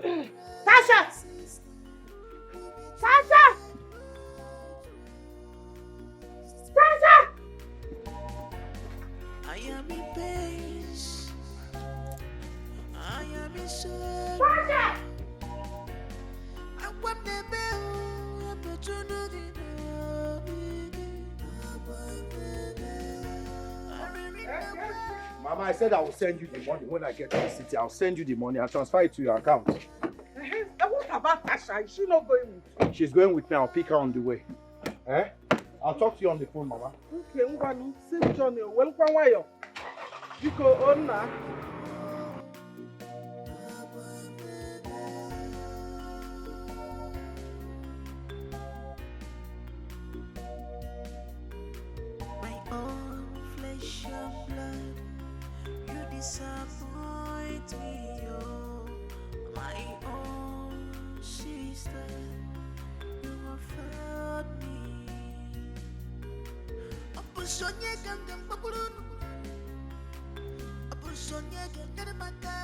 Tasha! Tasha! Tasha! I am in pace. I am in sorrow. Tasha! I want the bell, opportunity. Mama, I said I will send you the money when I get to the city. I'll send you the money. I'll transfer it to your account. What about Tasha? Is she not going with you? She's going with me. I'll pick her on the way. Eh? I'll talk to you on the phone, Mama. Okay, Ngwanu, save Johnny. Welcome, Wayo. You go on now. My own flesh and blood, you disappoint me, oh. My own sister, you have failed me. Opusonye ganga bakulun, opusonye ganga mata,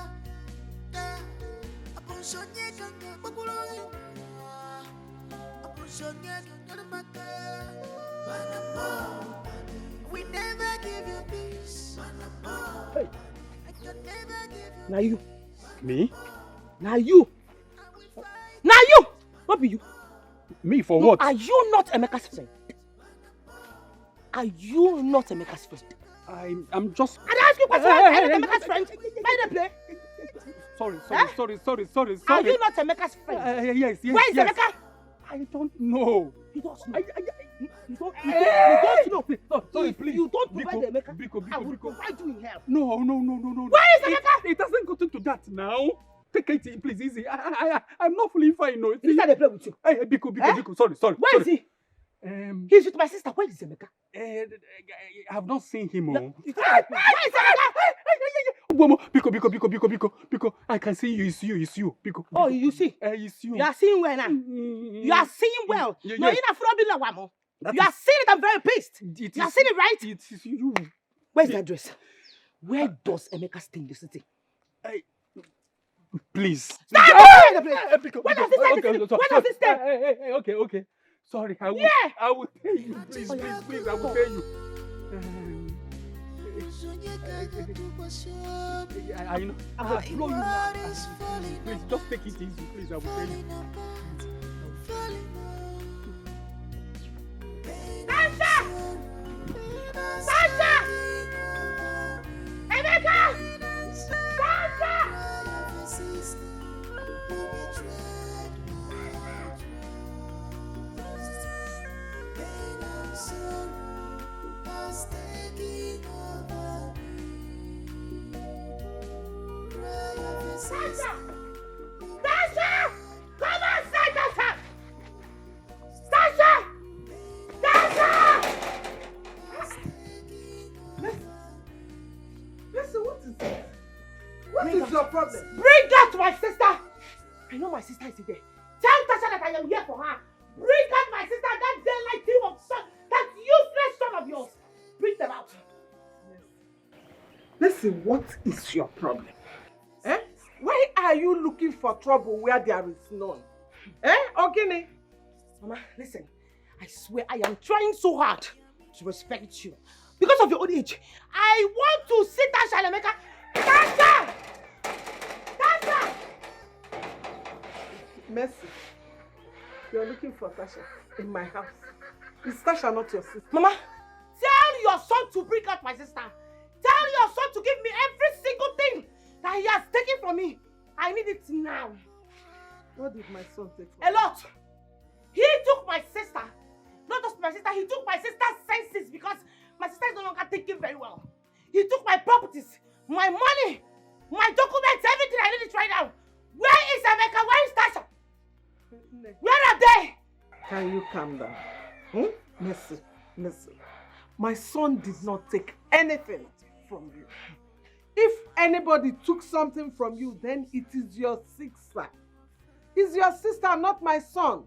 opusonye ganga bakulun, opusonye ganga mata. We never give you peace. Hey. I can never give you. Now you. Me? Now you. Now you. What be you? Me for No, what? are you not Emeka's friend? Are you not Emeka's friend? I'm just... I ask you a question. Are you not Emeka's friend? Why the play? Sorry. Are you not Emeka's friend? Yes. Where is Emeka? I don't know. You don't know. You don't know. No, sorry, If please. you don't provide Emeka, I will Biko. provide you in hell. No. Where is Emeka? It doesn't go to that now. Take it, please, easy. I'm not fully fine, no. He started play with you. Hey, Biko. Sorry. Where is he? He's with my sister. Where is Emeka? I've not seen him. Where is Emeka? Biko. I can see you. It's you. Biko. Oh, you see? It's you. You are seeing well now. You are seeing well. Yeah, No, yes. you're not from Wamo. That You are seeing it. I'm very pissed. You are seeing it, right? It is you. Where's the address? Where does Emeka stay in the city? Please. Stop! Biko. Where does he stay? Hey, okay. Sorry, I will tell you. Please, I will tell you. I know. I will blow you now. Please, just take it easy. Please, I will tell you. Sasha! Emeka! Sasha! Sasha! Sasha! Come on, Sasha! Sasha! Sasha! Listen, what is this? What is your problem? Bring her to my sister! I know my sister is there. Tell Tasha that I am here for her. Bring out my sister, that daylight team of son, that useless son of yours. Bring them out. Listen, what is your problem? Why are you looking for trouble where there is none? Ogini? Mama, listen. I swear I am trying so hard to respect you. Because of your old age. I want to see Tasha and Emeka. Tasha! Tasha! Mercy. You are looking for Tasha in my house. Is Tasha not your sister? Mama, tell your son to bring out my sister. Tell your son to give me every single thing that he has taken from me. I need it now. What did my son take from me? A lot. He took my sister. Not just my sister, he took my sister's senses because my sister is no longer thinking very well. He took my properties, my money, my documents, everything I needed right now. Where is Emeka? Where is Tasha? Where are they? Can you calm down? Listen. My son did not take anything from you. If anybody took something from you, then it is your sister. It's your sister, not my son.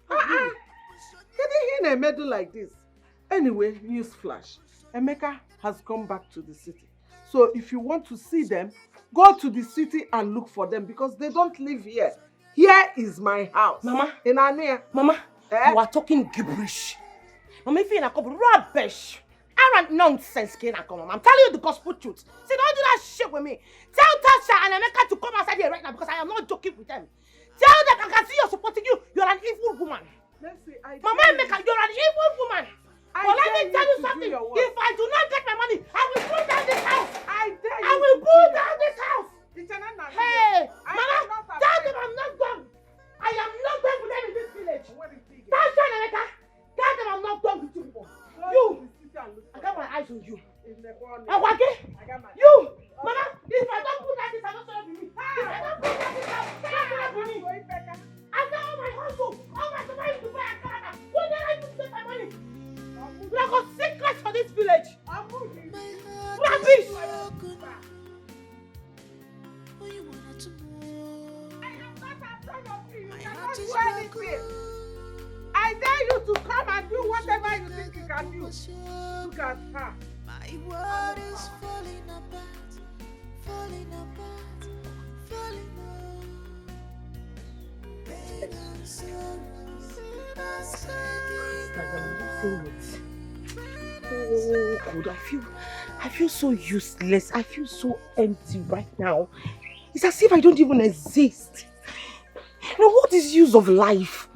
Getting in a medal like this. Anyway, news flash. Emeka has come back to the city. So if you want to see them, go to the city and look for them because they don't live here. Here is my house. Mama. In Ania. Mama, you are talking gibberish. Mama, if you're not rubbish. Arrant nonsense, Mama. I'm telling you the gospel truth. See, don't do that shit with me. Tell Tasha and Emeka to come outside here right now because I am not joking with them. Tell them I can see you're supporting you. You're an evil woman. Mama Emeka, you're an evil woman. But let me tell you something. If I do not get my money, I will pull down this house. I will pull down this house. Hey, Mama, tell them I'm not done. I am not done with them in this village. Tasha and Emeka, tell them I'm not done with you people. You, I got my eyes on you. You, Mama, if I don't put that this, I don't start with me. If I don't put that this, I don't start with me. I got all my hustle, all my money to buy a car. Who did I put my money? We are going to secret for this village. Rubbish. I dare you to come and do whatever you think you can do. Look at her. My world is falling apart, falling apart, falling apart. Pain and sorrow, Oh God, I feel so useless. I feel so empty right now. It's as if I don't even exist. You know, what is the use of life?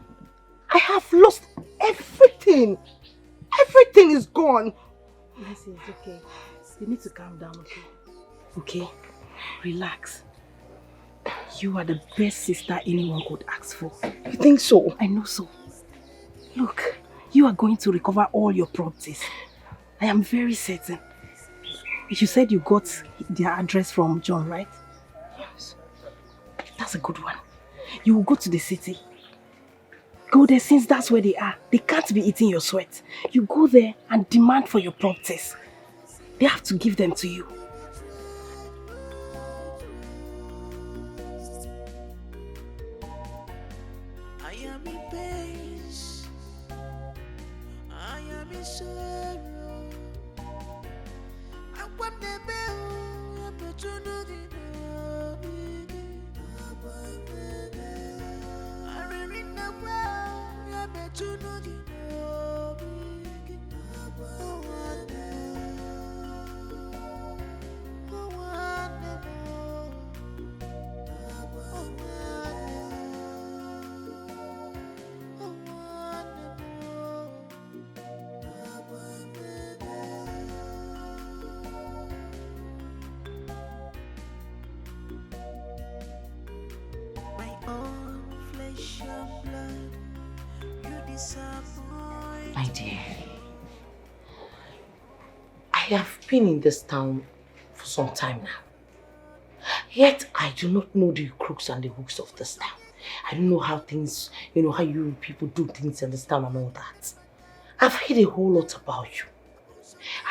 I have lost everything. Everything is gone. Nancy, it's okay. You need to calm down, okay? Okay, relax. You are the best sister anyone could ask for. You think so? I know so. Look, you are going to recover all your properties. I am very certain. You said you got their address from John, right? Yes. That's a good one. You will go to the city. Go there since that's where they are. They can't be eating your sweat. You go there and demand for your properties. They have to give them to you. I am in pain. I am in sorrow. I want the bell, but you know the my own flesh and blood, you disappoint. My dear, I have been in this town for some time now. Yet I do not know the crooks and the hooks of this town. I don't know how things, how you people do things in this town and all that. I've heard a whole lot about you.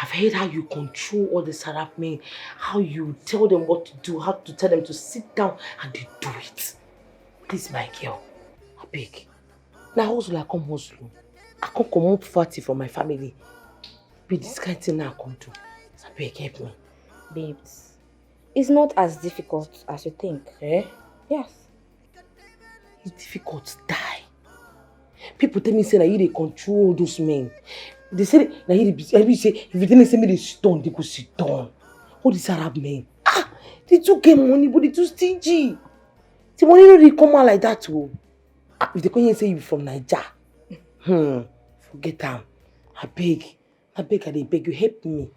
I've heard how you control all the Arab men, how you tell them what to do, how to tell them to sit down and they do it. Please, my girl, I beg. Now hustle, I come hustle. I come up party for my family. Be this kind of thing I come to. I beg, help me. Babes, it's not as difficult as you think. Eh? Yes. It's difficult to die. People tell me say that you control those men. They say that you say if you tell me say me they sit down, they go sit down. All these Arab men. They too get money, but they too stingy. The money no dey come out like that too. If they come here and say you from Niger, forget them. I beg, I beg you, help me.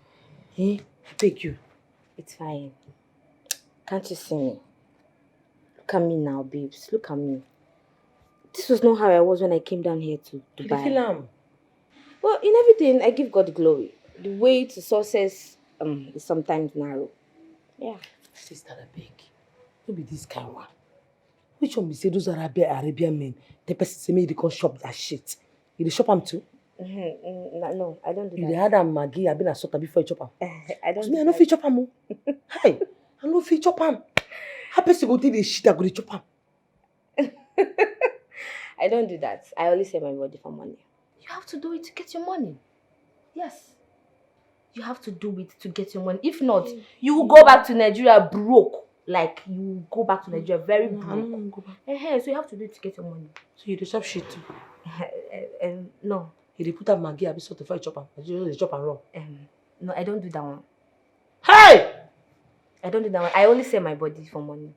I beg you. It's fine. Can't you see me? Look at me now, babes. Look at me. This was not how I was when I came down here to Dubai. You feel Well, in everything, I give God the glory. The way to success is sometimes narrow. Yeah. Sister, I beg. Don't be this kind one. Which one be say those Arabian men? The person say me they can shop that shit. You dey shop them too? No, I don't do You that. dey add am Maggi, I been a sort before you chop them. I don't. Me, I no fit chop am. Hi, I no fit chop am. How person go take the shit I go dey chop am? I don't do that. I only sell my body for money. You have to do it to get your money. Yes. You have to do it to get your money. If not, you will go back to Nigeria broke. Like, you will go back to Nigeria very broke. I don't want to go back. So you have to do it to get your money. So you chop shit too? No. You put up Maggie, I be sort of fight chop and you chop and run. No, I don't do that one. Hey! I don't do that one. I only sell my body for money.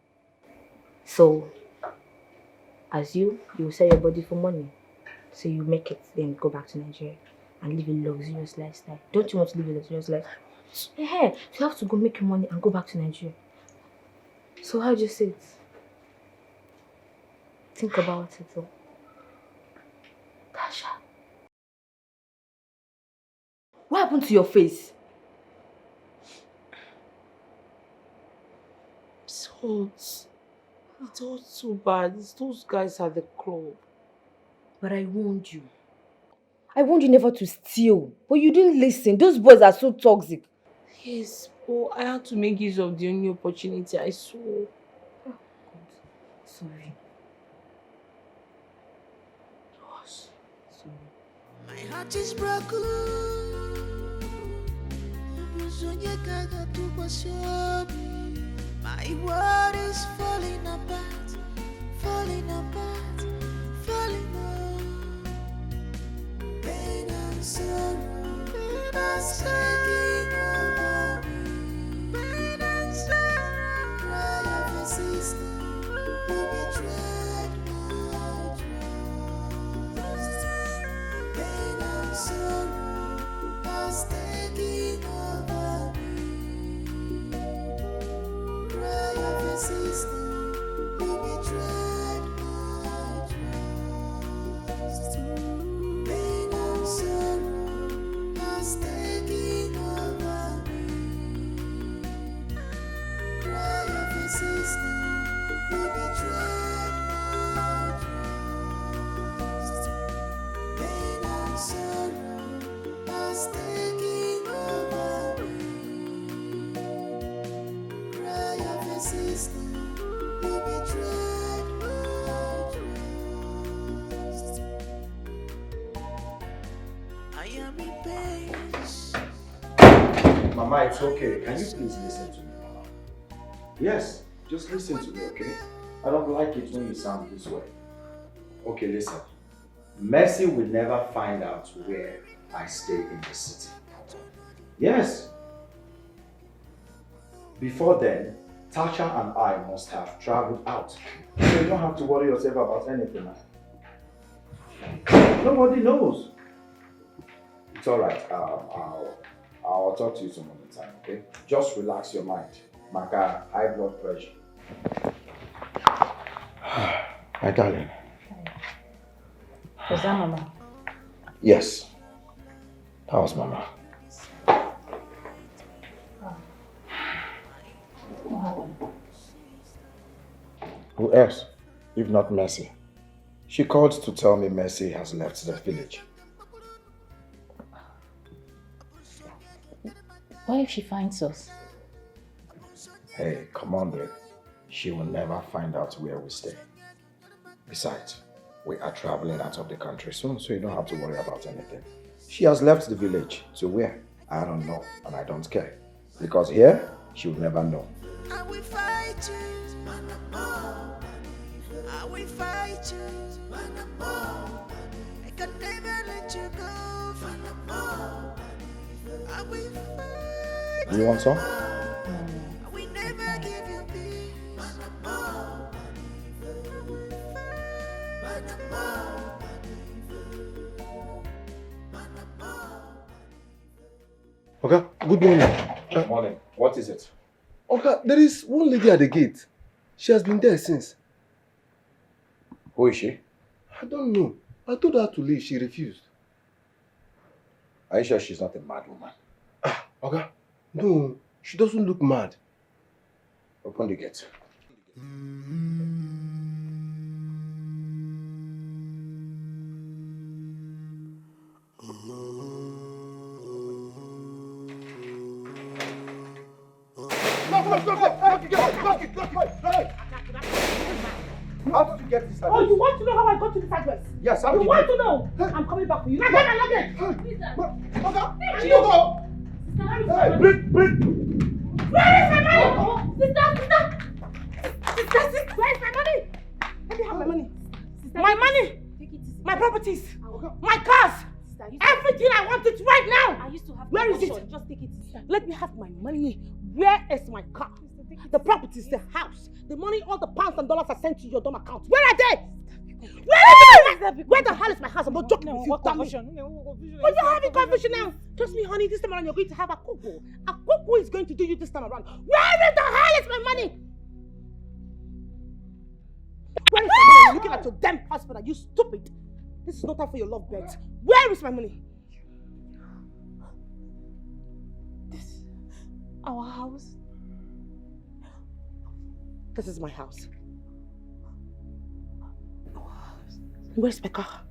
So, as you will sell your body for money. So you make it, then go back to Nigeria and live a luxurious lifestyle. Don't you want to live a luxurious life? So you have to go make your money and go back to Nigeria. So how do you say it? Think about it though. Tasha. What happened to your face? It's all too bad. It's those guys at the club. But I warned you. I warned you never to steal. But you didn't listen. Those boys are so toxic. Yes, but I had to make use of the only opportunity I saw. Oh, God. Sorry. Sorry. My heart is broken. My world is falling apart, falling apart, falling apart. Pain and sorrow, pain and sorrow, pain and sorrow. Cry of a sister who betrayed my trust. Pain and sorrow has taken over me. Cry of a sister who betrayed my trust. Pain and sorrow has taken over me. Cry of a sister who betrayed my trust. Pain and sorrow has taken over me. Cry of a sister who betrayed my trust. I am in pain. Mama, it's okay. Can you please listen to me, Mama? Yes, just listen to me, okay? I don't like it when you sound this way. Okay, listen. Mercy will never find out where I stay in the city. Yes. Before then, Tasha and I must have traveled out. So you don't have to worry yourself about anything. Nobody knows. It's alright. I'll talk to you some other time, okay? Just relax your mind. Maka, high blood pressure. My darling. Was that Mama? Yes. That was Mama. Who else, if not Mercy? She called to tell me Mercy has left the village. What if she finds us? Hey, come on, babe. She will never find out where we stay. Besides, we are traveling out of the country soon, so you don't have to worry about anything. She has left the village. To where? I don't know, and I don't care. Because here, she will never know. I will fight you. I will fight you. I can never let you go. I will fight You want some? I will never give you peace. Okay, good morning. Good morning. What is it? Okay, there is one lady at the gate. She has been there since. Who is she? I don't know. I told her to leave. She refused. Are you sure she's not a mad woman? Okay. No, she doesn't look mad. Open the gate. How did you get this address? Oh, you want to know how I got to this address? Yes, how You did want to know? I'm coming back for you. Now get my luggage. Okay. She don't go. Hey, break! Where is my money? Sister, where is my money? Let me have my money. My money, my properties, my cars, everything I want it right now. I used to have. Where is it? Just take it. Let me have my money. Where is my car? The properties, the house, the money, all the pounds and dollars I sent to your dumb account. Where are they? Where the hell is my house? I'm not joking with you, dummy. Oh, you're having confusion now. Trust me, honey, this time around you're going to have a cuckoo. A cuckoo is going to do you this time around. Where in the hell is my money? Where is my money? You're looking at your damn husband. Are you stupid? This is not time for your love bet. Where is my money? Our house. This is my house. Where's my car?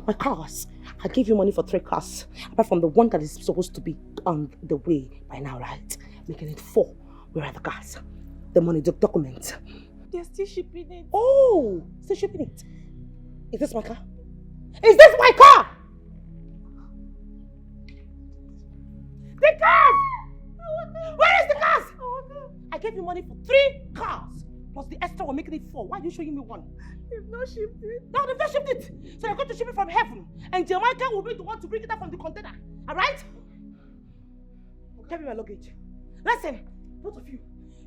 My cars. I gave you money for 3 cars. Apart from the one that is supposed to be on the way by now, right? Making it 4. Where are the cars? The money, the documents. They're still shipping it. Oh, still shipping it. Is this my car? Is this my car? The cars! Where is the cars? I gave you money for 3 cars. Plus the extra we're making it 4. Why are you showing me 1? They've not shipped it. No, they've not shipped it. So you're going to ship it from heaven. And Jamaica will be the one to bring it up from the container. Alright? Give me my luggage. Listen, both of you,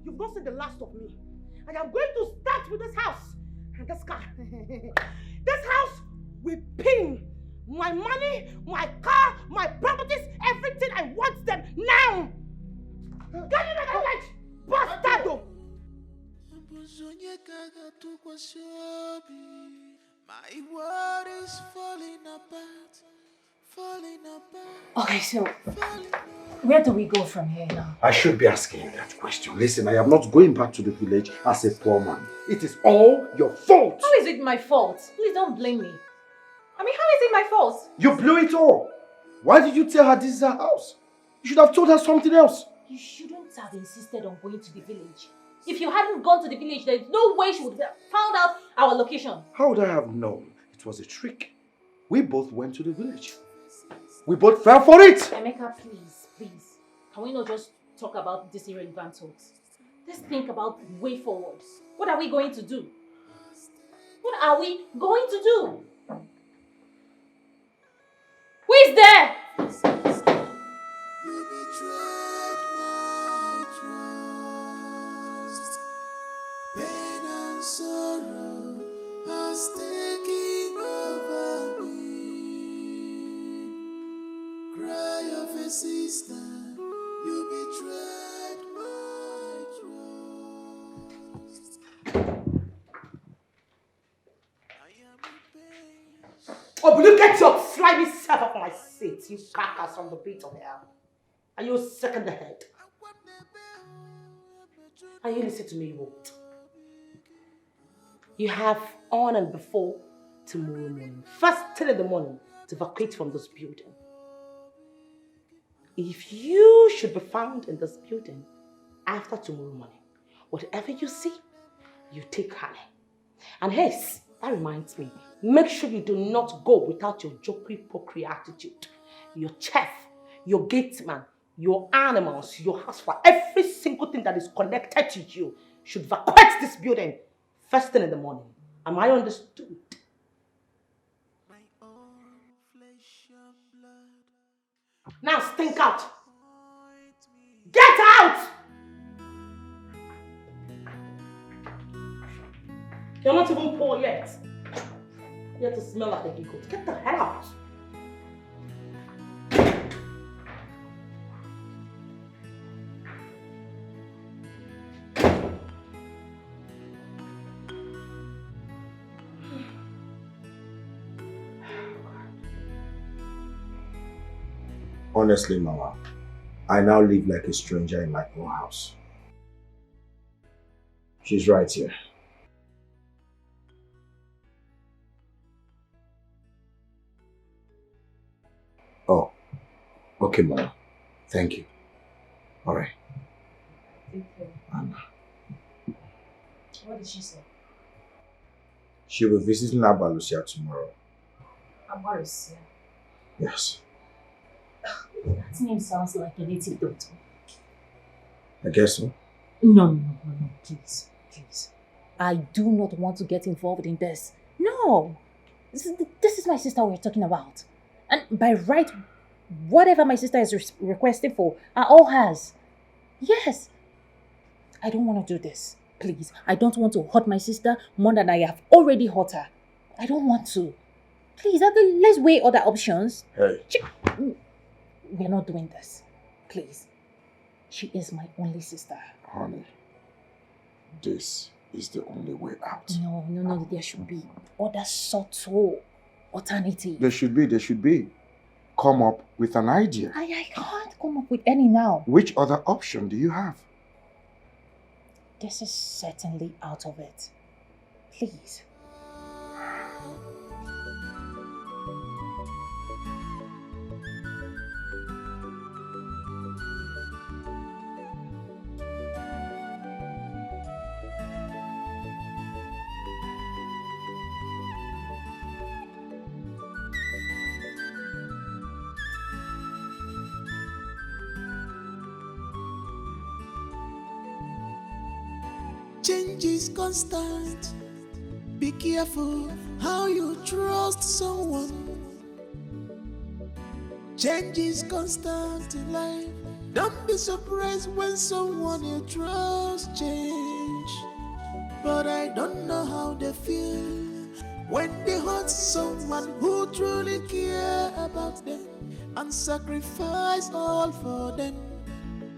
you've not seen the last of me. I am going to start with this house and this car. This house will pin my money, my car, my properties, everything. I want them now. Get me my luggage, bastardo. My world is falling apart. Okay, so where do we go from here now? I should be asking you that question. Listen, I am not going back to the village as a poor man. It is all your fault. How is it my fault? Please don't blame me. I mean, how is it my fault? You blew it all. Why did you tell her this is her house? You should have told her something else. You shouldn't have insisted on going to the village. If you hadn't gone to the village, there's no way she would have found out our location. How would I have known? It was a trick. We both went to the village. We both fell for it. Emeka, please. Can we not just talk about this irrelevant thoughts? Let's think about the way forward. What are we going to do? What are we going to do? Who is there? You betrayed my trust. Pain and sorrow has taken over me. Cry of a sister, you betrayed my trust. I am in pain. Oh, will you get your slimy self off my seat, you carcass from the pit of hell? Are you sick in the head? Are you listening to me, you won't? You have on and before tomorrow morning, first thing in the morning, to vacate from this building. If you should be found in this building after tomorrow morning, whatever you see, you take honey. And yes, that reminds me, make sure you do not go without your jokey-pokey attitude. Your chef, your gateman, your animals, your housewife, every single thing that is connected to you should vacate this building first thing in the morning. Am I understood? My own flesh and blood. Now stink out. Get out! You're not even poor yet. You have to smell like a giggle. Get the hell out. Honestly, Mama, I now live like a stranger in my own house. She's right here. Oh, okay, Mama. Thank you. All right. Thank you. Anna. What did she say? She will be visiting Abba Lucia tomorrow. Amaris, yeah. Yes. That's That name sounds like a native doctor. I guess so. No, please, please. I do not want to get involved in this. No! This is my sister we're talking about. And by right, whatever my sister is requesting for are all hers. Yes. I don't want to do this. Please. I don't want to hurt my sister more than I have already hurt her. I don't want to. Please, let's weigh other options. Hey. We're not doing this. Please. She is my only sister. Honey, this is the only way out. No. There should be other subtle alternative. There should be. Come up with an idea. I can't come up with any now. Which other option do you have? This is certainly out of it. Please. Change is constant. Be careful how you trust someone. Change is constant in life. Don't be surprised when someone you trust change. But I don't know how they feel when they hurt someone who truly care about them and sacrifice all for them.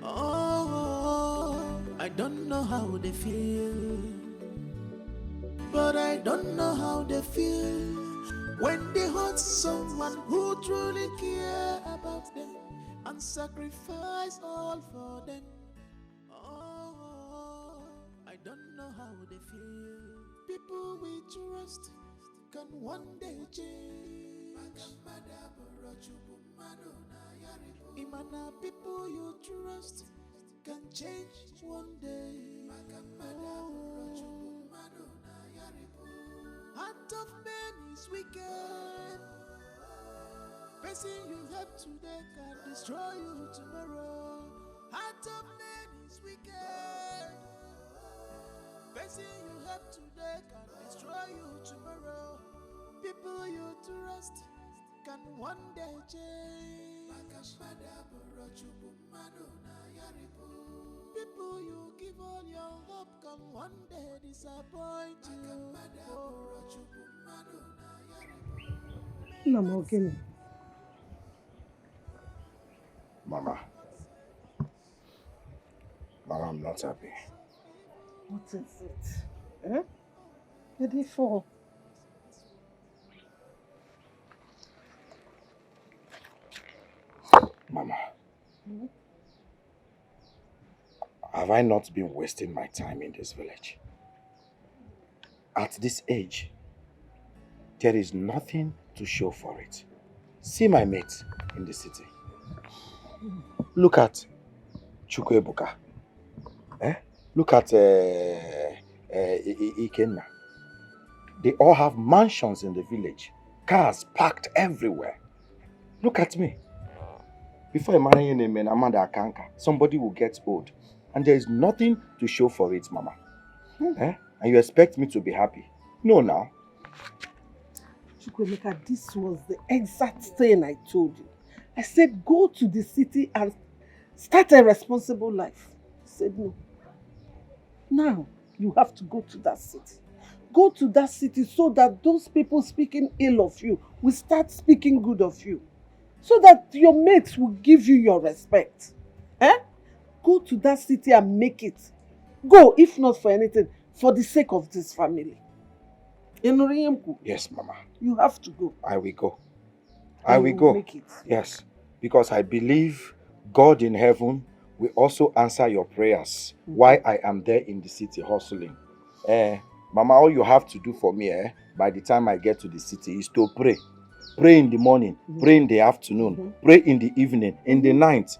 Oh, I don't know how they feel, but I don't know how they feel when they hurt someone who truly care about them and sacrifice all for them. Oh, I don't know how they feel. People we trust can one day change. Imana, people you trust can change one day. Heart of man is wicked. Person you help today can destroy you tomorrow. Heart of man is wicked. Person you help today can destroy you tomorrow. People you trust can one day change. People you give all your hope can one day disappoint you. Namogini. Mama, I'm not happy. What is it? Eh? Ready for? Mama, have I not been wasting my time in this village? At this age, there is nothing to show for it. See my mates in the city. Look at Chukwuebuka. Look at Ikenna. They all have mansions in the village. Cars parked everywhere. Look at me. Before I marry any man, Amanda Akanka, somebody will get old. And there is nothing to show for it, Mama. And you expect me to be happy? No, now. Chukwuemeka, this was the exact thing I told you. I said, go to the city and start a responsible life. He said, no. Now, you have to go to that city. Go to that city so that those people speaking ill of you will start speaking good of you. So that your mates will give you your respect. Go to that city and make it. Go, if not for anything, for the sake of this family. Yes, Mama. You have to go. I will go. I will go. Make it. Yes, because I believe God in heaven will also answer your prayers while I am there in the city hustling. Mama, all you have to do for me by the time I get to the city is to pray. Pray in the morning, pray in the afternoon, pray in the evening, in the night.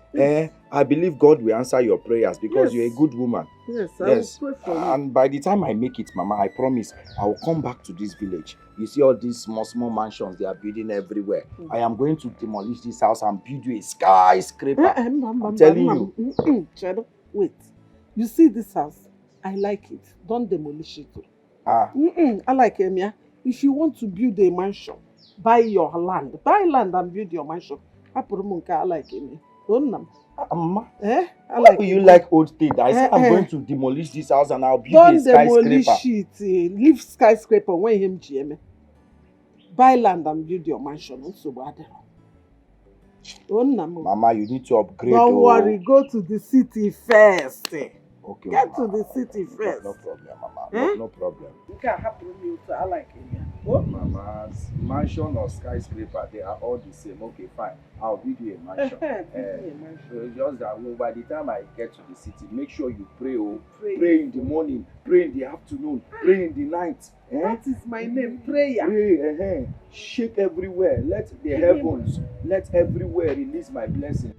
I believe God will answer your prayers because Yes. you're a good woman. Yes, Yes. I will pray for you. And by the time I make it, Mama, I promise I will come back to this village. You see all these small mansions they are building everywhere. I am going to demolish this house and build you a skyscraper. I'm telling you. Shadow, wait. You see this house? I like it. Don't demolish it. I like it, Mia. If you want to build a mansion, buy your land. Buy land and build your mansion. I like it. Mama, I like you like old things. I said I'm going to demolish this house and I'll build a skyscraper. Don't demolish it. Leave skyscraper when him GM. Buy land and build your mansion. Also bad. Mama, you need to upgrade. Don't worry, go to the city first. Okay, get Mama. to the city first. No problem, Mama. No problem. You can happen you to I like it. Mama's mansion or skyscraper, they are all the same. Okay, fine. I'll build you a mansion. Just that by the time I get to the city, make sure you pray. Pray in the morning, pray in the afternoon, pray in the night. That is my name, prayer. Pray, shake everywhere. Let the heavens, let everywhere release my blessing.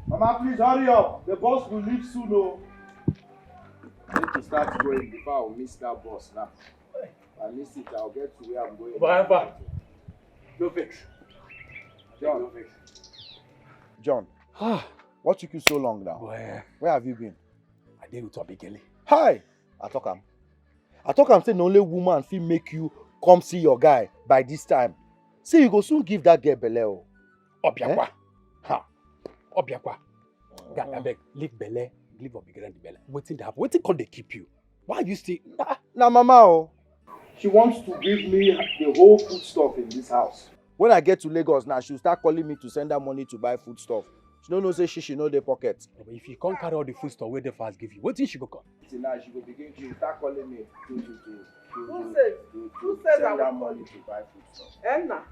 Mama, please hurry up. The bus will leave soon. I need to start going before I miss that bus now. At least I'll get to where I'm going. No fix. John, what took you so long now? Where have you been? I did with Abigail. Hi! I talk am say the only woman fit make you come see your guy by this time. Say you go soon give that girl belle. Obiakwa. Obiakwa. God, I beg, leave Bele, leave Abigail and the Bele. Waiting to happen. Waiting can they keep you? Why you stay? Now, Mama, she wants to give me the whole food stuff in this house. When I get to Lagos now, she'll start calling me to send her money to buy food stuff. She don't know say she know the pocket. But if you can't carry all the food stuff, where they first give you, what thing she go come? See now she will start calling me Who says I will call you to buy food stuff? Enna?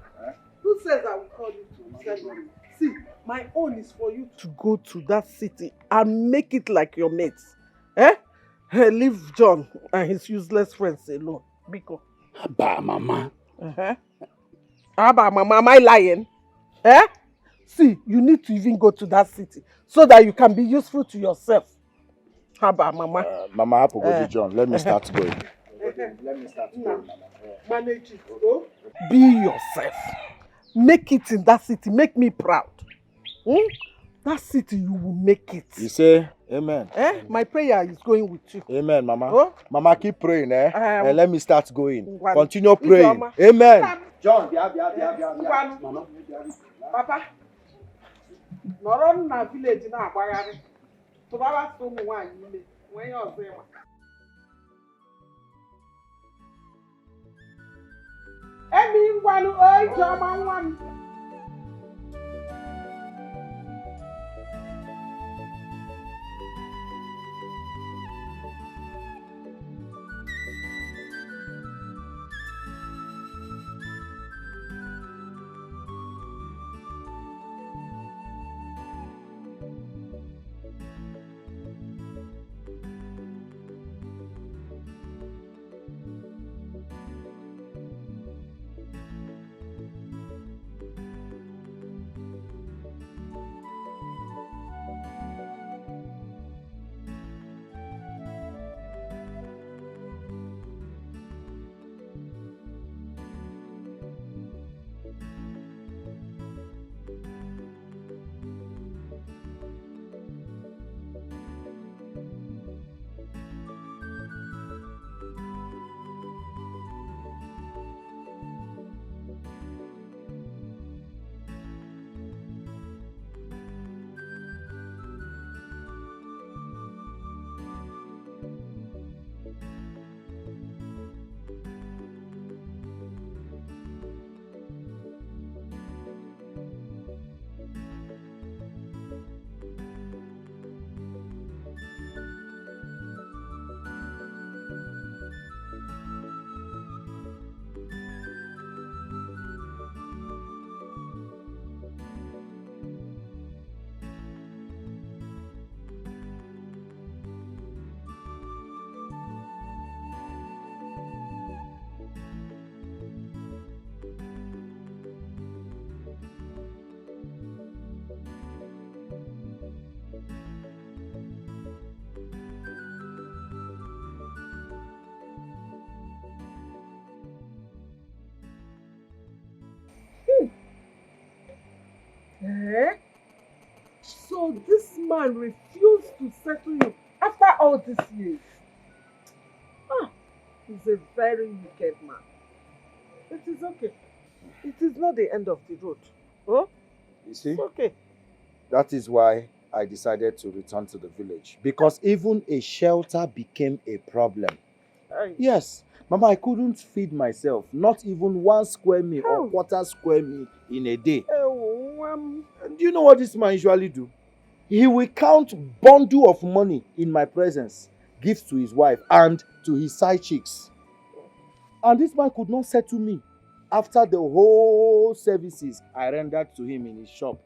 Who says I will call you to send money? See, my own is for you to go to that city and make it like your mates. Leave John and his useless friends alone. Biko. Abba, Mama. Abba, Mama, am I lying? See, you need to even go to that city so that you can be useful to yourself. Abba, Mama. Mama, I have to go to John. Let me start going. Let me start going, Mama. Manage it. Oh? Be yourself. Make it in that city. Make me proud. That city, you will make it. You say, amen. My prayer is going with you. Amen, Mama. Oh? Mama, keep praying, let me start going. Continue praying. Mama. Amen. John, Mama. Papa. Nọrọ na village na agbagharị. Tụbara so ụmụ nwaanyị ime. Nwee ihe ọzọ ịma. Emi ngwanụ Ijeọma nwa m. Eh? So this man refused to settle you after all these years. Ah, he's a very wicked man. It is okay. It is not the end of the road. Oh? You see? It's okay. That is why I decided to return to the village. Because even a shelter became a problem. Aye. Yes. Mama, I couldn't feed myself. Not even 1 square meal or quarter square meal in a day. And do you know what this man usually do? He will count bundle of money in my presence, gives to his wife and to his side chicks. And this man could not settle me after the whole services I rendered to him in his shop.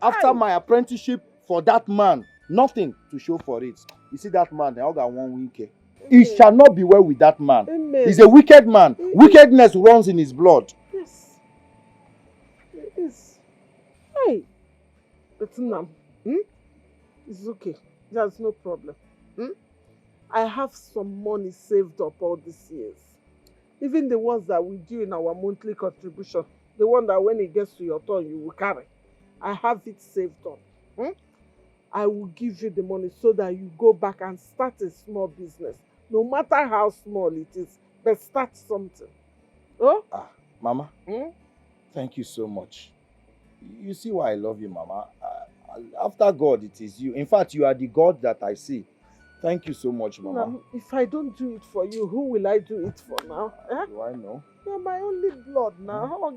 After my apprenticeship for that man, nothing to show for it. You see that man, I got 1 week. It shall not be well with that man. Amen. He's a wicked man. Wickedness runs in his blood. Yes. It is. Hey. But now, it's okay. There's no problem. I have some money saved up all these years. Even the ones that we do in our monthly contribution. The one that when it gets to your turn, you will carry. I have it saved up. I will give you the money so that you go back and start a small business. No matter how small it is, but start something. Oh? Mama, thank you so much. You see why I love you, Mama. After God, it is you. In fact, you are the God that I see. Thank you so much, Mama. Now, if I don't do it for you, who will I do it for now? Do I know? You're my only blood now.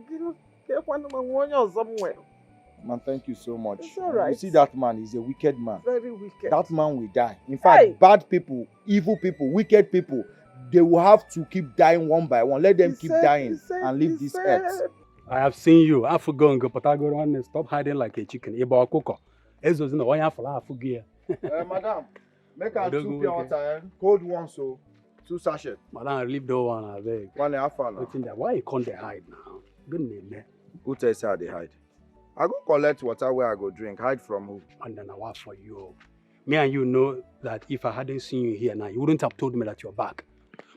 Somewhere. Man, thank you so much. It's all right. You see that man, he's a wicked man. Very wicked. That man will die. In fact, bad people, evil people, wicked people, they will have to keep dying one by one. Let them keep dying and leave this earth. I have seen you. I forgot go, but I go on and stop hiding like a chicken. Eba coco. Ezo's no one for I forget. Madam, make a 2 pure water, cold one, so 2 sachets. Madam, leave the one I beg. 1.5 hours. Why you can't hide now? Good name, man. Who tells how they hide? I go collect water where I go drink. Hide from who? And then I work for you. Me and you know that if I hadn't seen you here now, you wouldn't have told me that you're back.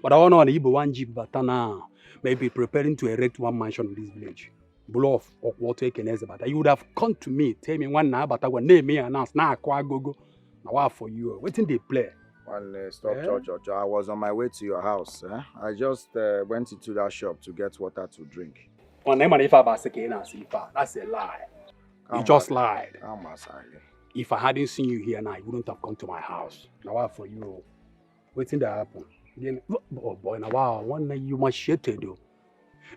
But I want to know Igbo 1 jeep, but now maybe preparing to erect 1 mansion in this village. Blow off or water can but you would have come to me, tell me one now, but I will name me and ask now go. Now what for you? Waiting they play. Stop, Church. I was on my way to your house. I just went into that shop to get water to drink. That's a lie. You just lied. If I hadn't seen you here now, you wouldn't have come to my house. Now what for you? Waiting to happen. Then, oh boy, now wow, one night you must shit though.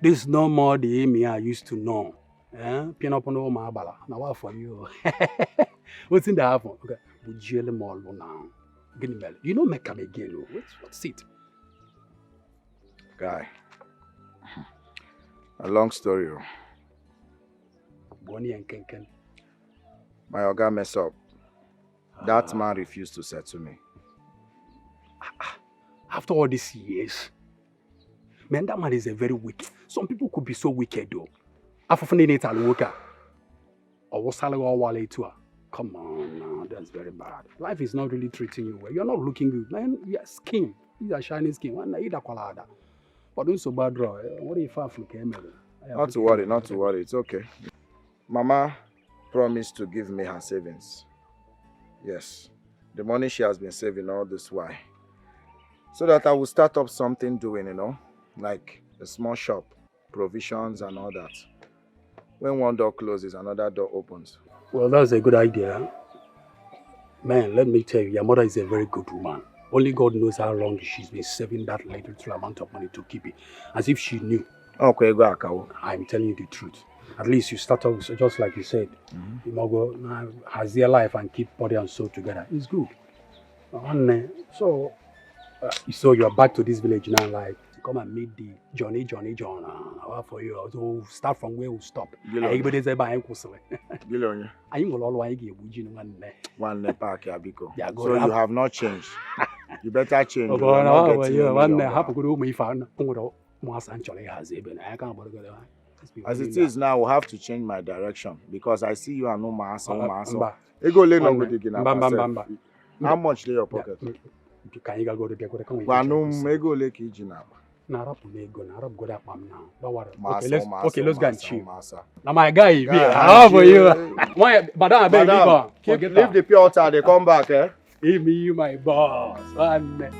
This is no more the Amy I used to know. Pin up on all my bala. Now what for you? What's in the happen? Okay, we jail them all now. You know make come again. What's it? Guy. A long story. Bonnie and Kenken. My oga mess up. That man refused to settle me. After all these years, man, that man is a very wicked. Some people could be so wicked though. Come on now, that's very bad. Life is not really treating you well. You're not looking good, man. Your skin, these are shiny skin. But don't so bad, bro. What if I look Not to worry. It's okay. Mama promised to give me her savings. Yes, the money she has been saving all this while. So that I will start up something doing, like a small shop, provisions and all that. When one door closes, another door opens. Well, that's a good idea. Man, let me tell you, your mother is a very good woman. Only God knows how long she's been saving that little amount of money to keep it. As if she knew. Okay, go Akawo. I'm telling you the truth. At least you start off, just like you said. You must go, has their life and keep body and soul together. It's good. So you're back to this village now, like, to come and meet the Johnny John. For you, to start from where we stop. Everybody's about Gilonya. I ain't going to give you one park, Abiko. So you have not changed. You better change. As it is now, I will have to change my direction because I see you are no mass. How much in your pocket? Can you go to the Narap go that mom now. Don't worry. Massa, Okay, let's go and chill. Massa. Now my guy is here. Guy, How for you? chill. Madam, I beg leave her. Leave the pure water, they come back, eh? Give me you, my boss. One.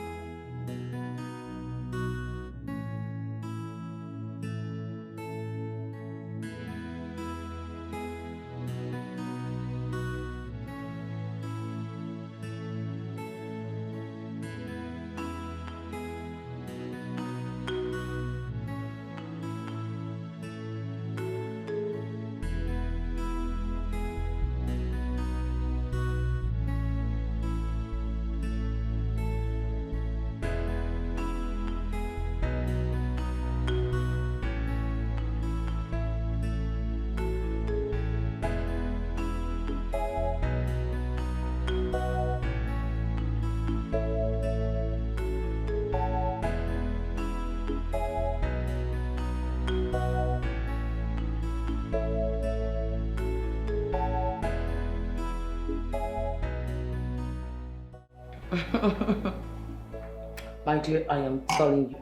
My dear, I am telling you.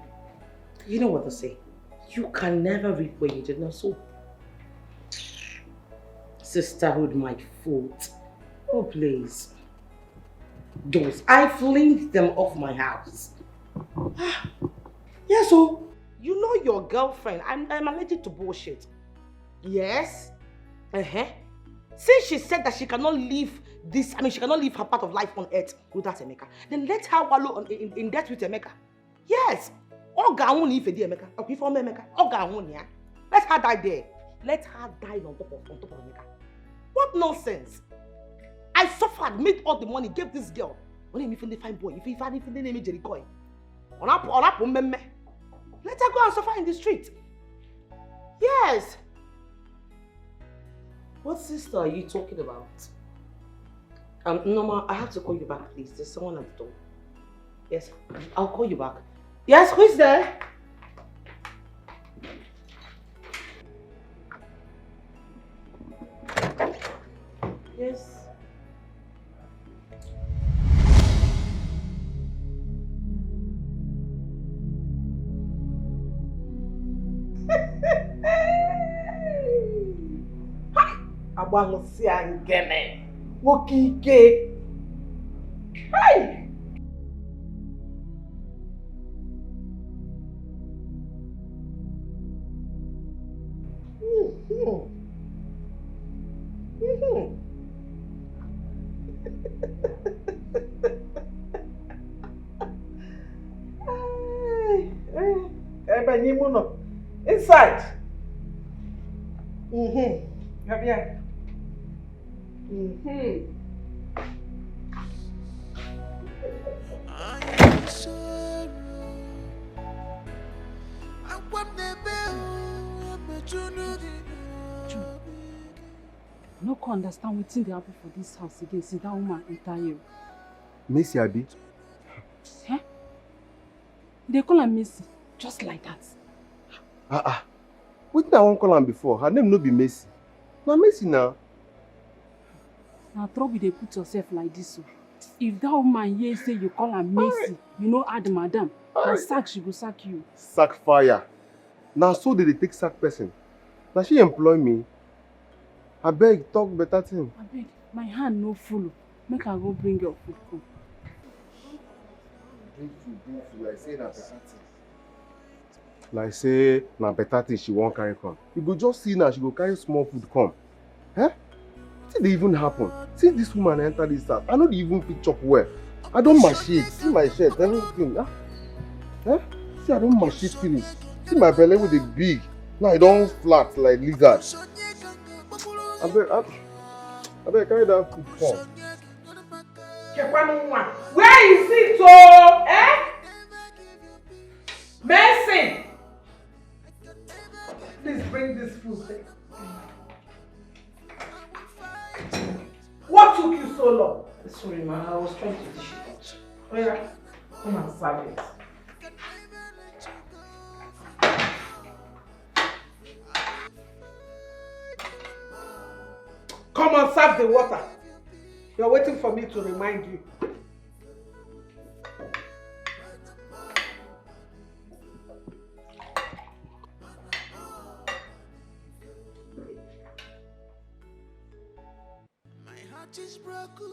You know what to say. You can never reap where you did not sow. Sisterhood, my foot. Oh, please. Those, I flinged them off my house. Yeah, so, you know your girlfriend. I'm allergic to bullshit. Yes? Since she said that she cannot leave she cannot leave her part of life on earth without Emeka, then let her wallow in death with Emeka. Yes. Let her die there. Let her die on top of Emeka. What nonsense? I suffered, made all the money, gave this girl. When you find boy, if you find the name Jericho. Let her go and suffer in the street. Yes. What sister are you talking about? Norma, I have to call you back, please. There's someone at the door. Yes, I'll call you back. Yes, who is there? Yes. Abangosia ngene. Wokike. Hey! Inside. Come here. I no understand wetin dey happen for this house again since that woman enter here. Messi abi? Eh? They call her Messi, just like that. Wetin I wan call am before? Her name no be Messi. Na Messi na. Na trouble dey put yourself like this. If that woman here say you call her Messi, you know add madam. Na sack she go sack you. Sack fire. Na so they take sack person. Na she employ me. Abeg talk better thing. Abeg, my hand no full. Make I go bring your food come. Like say na better thing she wan carry come. You go just see now she go carry small food come. Eh? Wetin dey even happen? See this woman enter this house. I no dey even fit chop well. I don machete. See my shirt, everything. See I don machete finish. See my belly wey dey big. Now e don flat like lizard. Abeg carry that food come. Where is it, oh? Eh? Mercy! Please bring this food. What took you so long? Sorry, man, I was trying to dish it out. Oh yeah, come and serve it. Come and serve the water. You're waiting for me to remind you. heart is broken.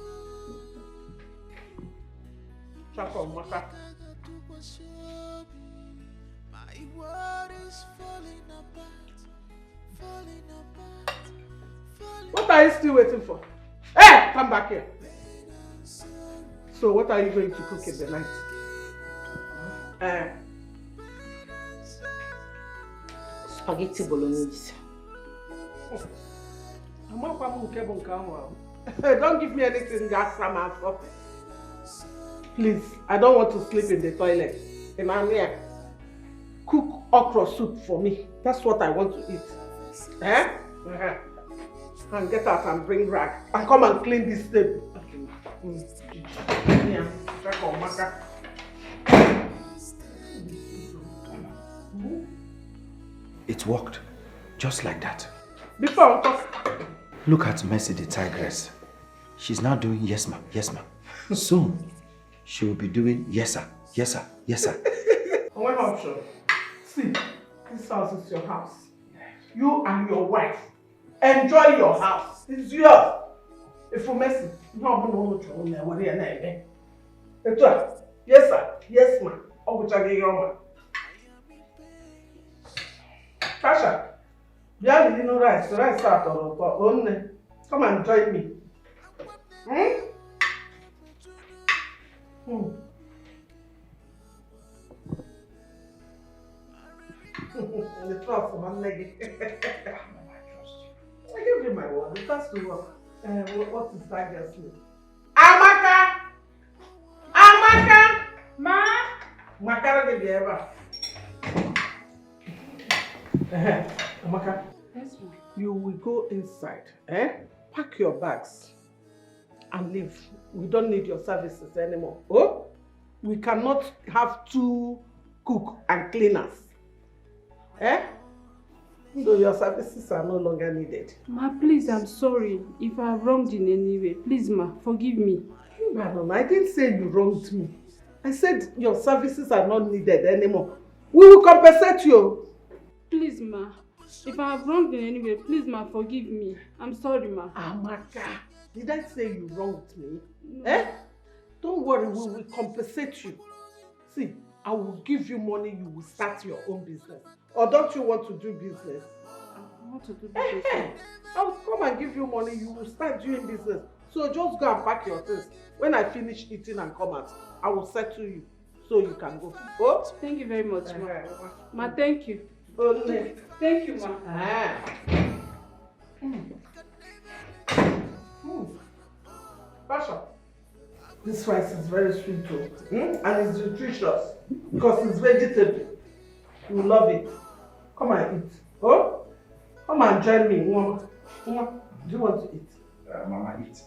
Chako, Maka. My world is falling apart, falling apart, falling. What are you still waiting for? Hey, come back here. So what are you going to cook in the night? Spaghetti bolognese. Don't give me anything gas from. Please, I don't want to sleep in the toilet. And I'm here. Cook okra soup for me. That's what I want to eat. Eh? And get out and bring rag. And come and clean this table. Yeah. It worked. Just like that. Before I talk. Look at Mercy the tigress. She's now doing yes ma'am, yes ma'am. Soon, she will be doing yes sir, yes sir, yes sir. One option. See, this house is your house. You and your wife. Enjoy your house. It's yours. If you mess it, no. Yes sir, yes ma'am. Tasha, you know rice. The rice start on. Come and join me. The trust of my leg. I give you my word. It has to work. What is that girl's name? Amaka! Amaka! Ma? Makara get the ever. Amaka. Yes, ma'am. You will go inside. Pack your bags and leave. We don't need your services anymore. Oh? We cannot have 2 cook and cleaners. So your services are no longer needed. Ma, please, I'm sorry if I have wronged in any way. Please, ma, forgive me. Madam, I didn't say you wronged me. I said your services are not needed anymore. We will compensate you. Please, ma, if I have wronged in any way, please, ma, forgive me. I'm sorry, ma. Amaka, did I say you wronged me? No. Don't worry, we will compensate you. See, I will give you money, you will start your own business. Or don't you want to do business? I want to do business. I will come and give you money, you will start doing business. So just go and pack your things. When I finish eating and come out, I will settle you so you can go. Oh? Thank you very much, ma. Ma, thank you. Only. Thank you, ma. Pasha, this rice is very sweet too. And it's nutritious because it's vegetable. You love it. Come and eat. Oh? Come and join me. Do you want to eat? Mama, eat.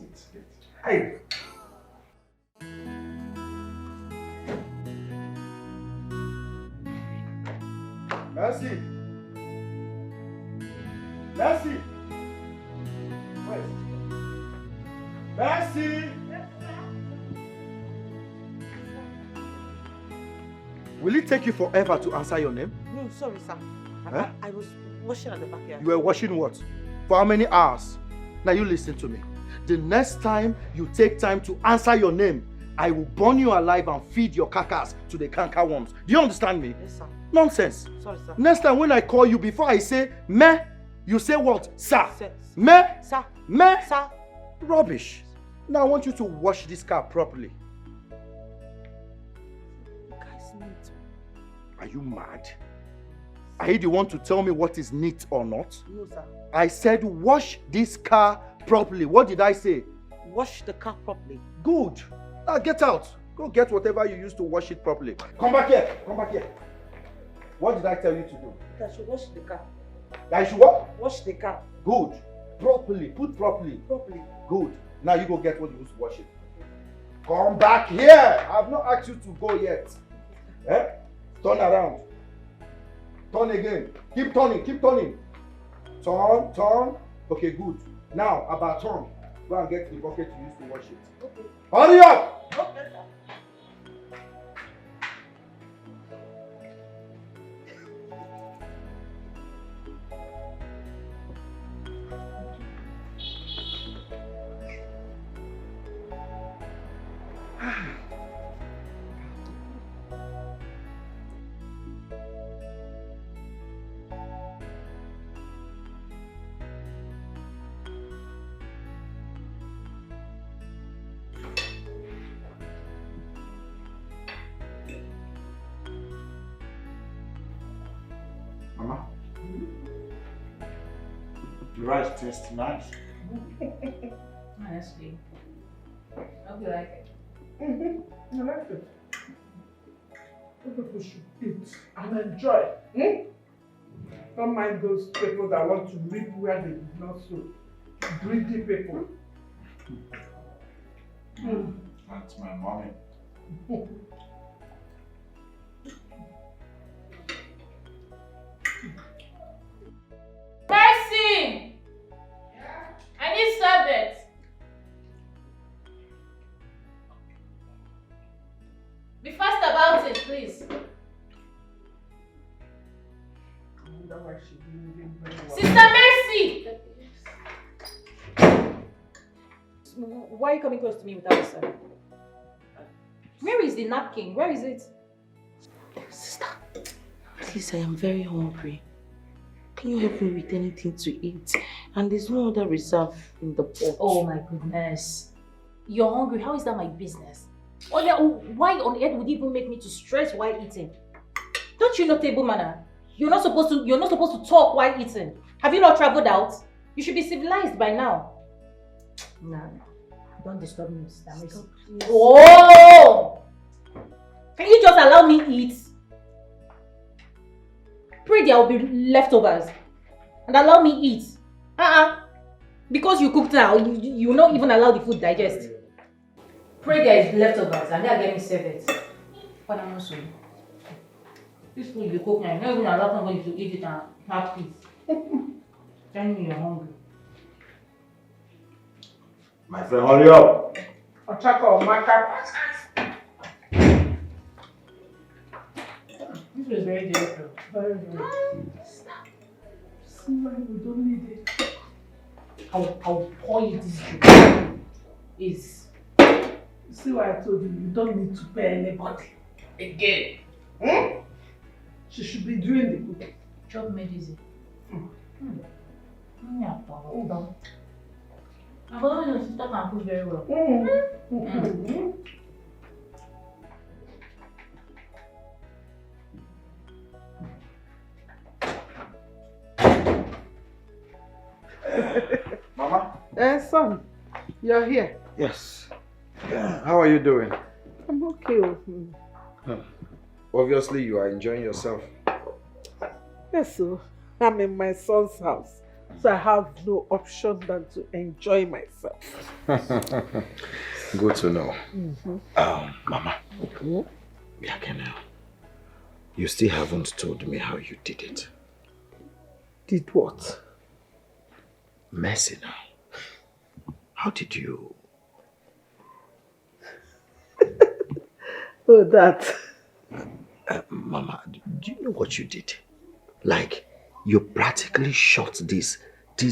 Hey. Mercy! Mercy! Wait. Mercy! Will it take you forever to answer your name? No, sorry, sir. Huh? I was washing at the backyard. You were washing what? For how many hours? Now you listen to me. The next time you take time to answer your name, I will burn you alive and feed your carcass to the canker worms. Do you understand me? Yes, sir. Nonsense. Sorry, sir. Next time when I call you, before I say me, you say what? Sir. Sir. Me. Sir. Me. Sir. Rubbish. Now I want you to wash this car properly. Guys, neat. Are you mad? Are you the one to tell me what is neat or not? No, sir. I said wash this car properly. What did I say? Wash the car properly. Good. Now get out. Go get whatever you used to wash it properly. Come back here. Come back here. What did I tell you to do? I should wash the car. I should what? Wash the car. Good. Properly. Put properly. Properly. Good. Now you go get what you used to wash it. Come back here. I have not asked you to go yet. Turn around. Turn again. Keep turning. Keep turning. Turn. Turn. Okay, good. Now, about turn. Go and get the bucket you used to wash it. Okay. Hurry up! Okay, sir. The rice tastes nice. Honestly. I hope you like it. I like it. People should eat and enjoy. Don't mind those people that want to reap where they did not sow. Greedy people. That's my mommy. Mercy! I need service. Be fast about it, please. I wonder why she didn't do very well. Sister Mercy! Why are you coming close to me without a sir? Where is the napkin? Where is it? Sister, please, I am very hungry. Can you help me with anything to eat? And there's no other reserve in the pot. Oh my goodness. You're hungry. How is that my business? Why on earth would you even make me to stress while eating? Don't you know table manner? You're not supposed to talk while eating. Have you not traveled out? You should be civilized by now. Nah. Don't disturb me, Sister Mercy. Oh! Can you just allow me eat? Pray there will be leftovers. And allow me eat. Because you cooked now, you will not even allow the food digest. Pray there is leftovers and they'll get me serve it. But I'm not sorry. This food you cook now, you're not even allowed somebody to eat it and have peace. Tell me you're hungry. My friend, hurry up. Ochako, Maka. This was very difficult. Very good. Stop. See why we don't need it. I'll pour you this drink. Is See why I told you don't need to pay anybody. Again. She should be doing the cooking. job made easy. Yeah, I've always known sister can cook very well. Mama? Son, you're here. Yes. How are you doing? I'm okay. Obviously, you are enjoying yourself. Yes, so I'm in my son's house, so I have no option than to enjoy myself. Good to know. Mama, you still haven't told me how you did it. Did what? Mercy now. How did you? Oh, that. Mama, do you know what you did? Like, you practically shot this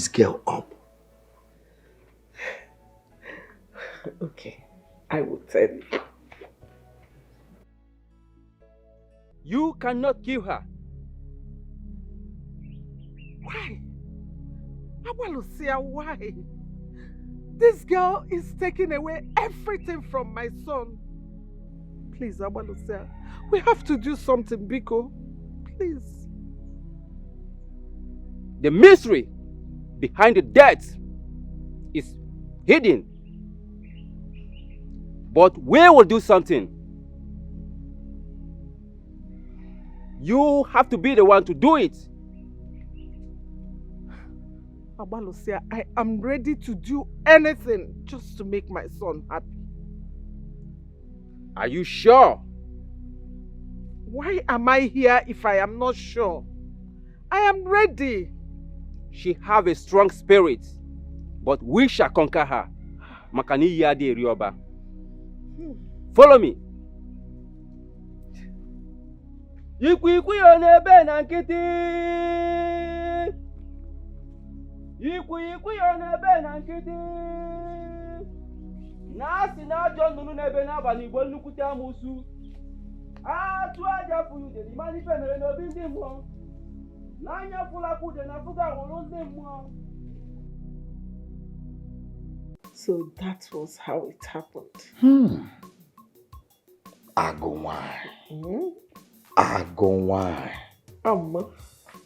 girl up. Okay, I will tell you. You cannot kill her. Why? Awalusia, why? This girl is taking away everything from my son. Please, Awalusia, we have to do something, Biko. Please. The mystery behind the death is hidden. But we will do something. You have to be the one to do it. Abalusia, I am ready to do anything just to make my son happy. Are you sure? Why am I here if I am not sure? I am ready. She have a strong spirit, but we shall conquer her. Makani yadi rioba. Follow me. Ikwi onebe na nkiti. Ikwi onebe na nkiti. Na si na ajo nnunu n'ebe n'abalị Igbo nnukwute amụsụ. Atụ aja furu de di mani fe mere n'obi ndị mmụọ. N'anya fụlakwu de na fuga hụrụ ndị mmụọ. So that was how it happened.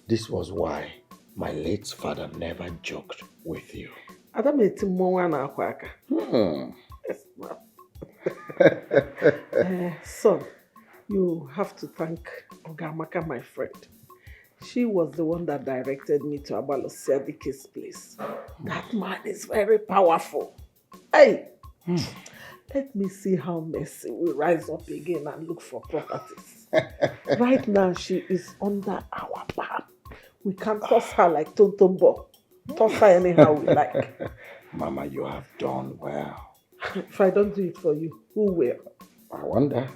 This was why my late father never joked with you. Yes, ma'am. Son, you have to thank Ogamaka, my friend. She was the one that directed me to Abalosiadiki's place. That man is very powerful. Hey, let me see how Mercy will rise up again and look for properties. Right now, she is under our palm. We can toss her like Tontombo. Toss her anyhow we like. Mama, you have done well. If I don't do it for you, who will? I wonder.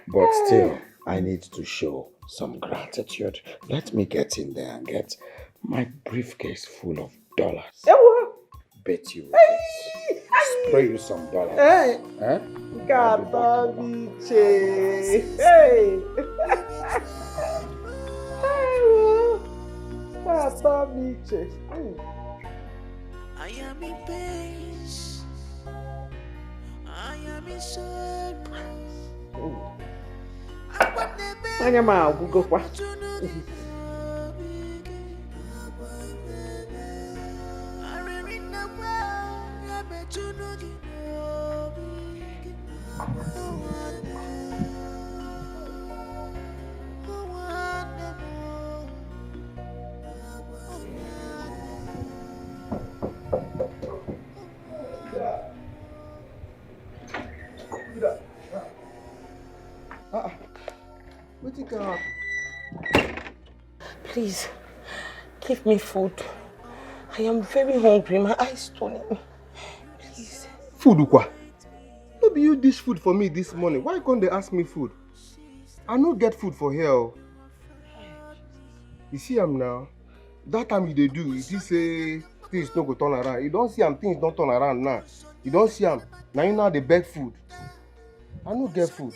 But still, I need to show some gratitude. Let me get in there and get my briefcase full of dollars. Bet you spray you some dollars. Hey. Huh? Gadabiche. Hey. Gadabiche. I am in pain. I am in sorrow. Anya ma agugo kwa. Please, give me food. I am very hungry. My eyes turning. Please. Food, Ukwa? No be you dish food for me this morning. Why can't they ask me food? I no get food for here. You see am now? That time you dey do, you see say things no go turn around. You don't see am, things don't turn around now. You don't see am. Now you know they beg food. I no get food.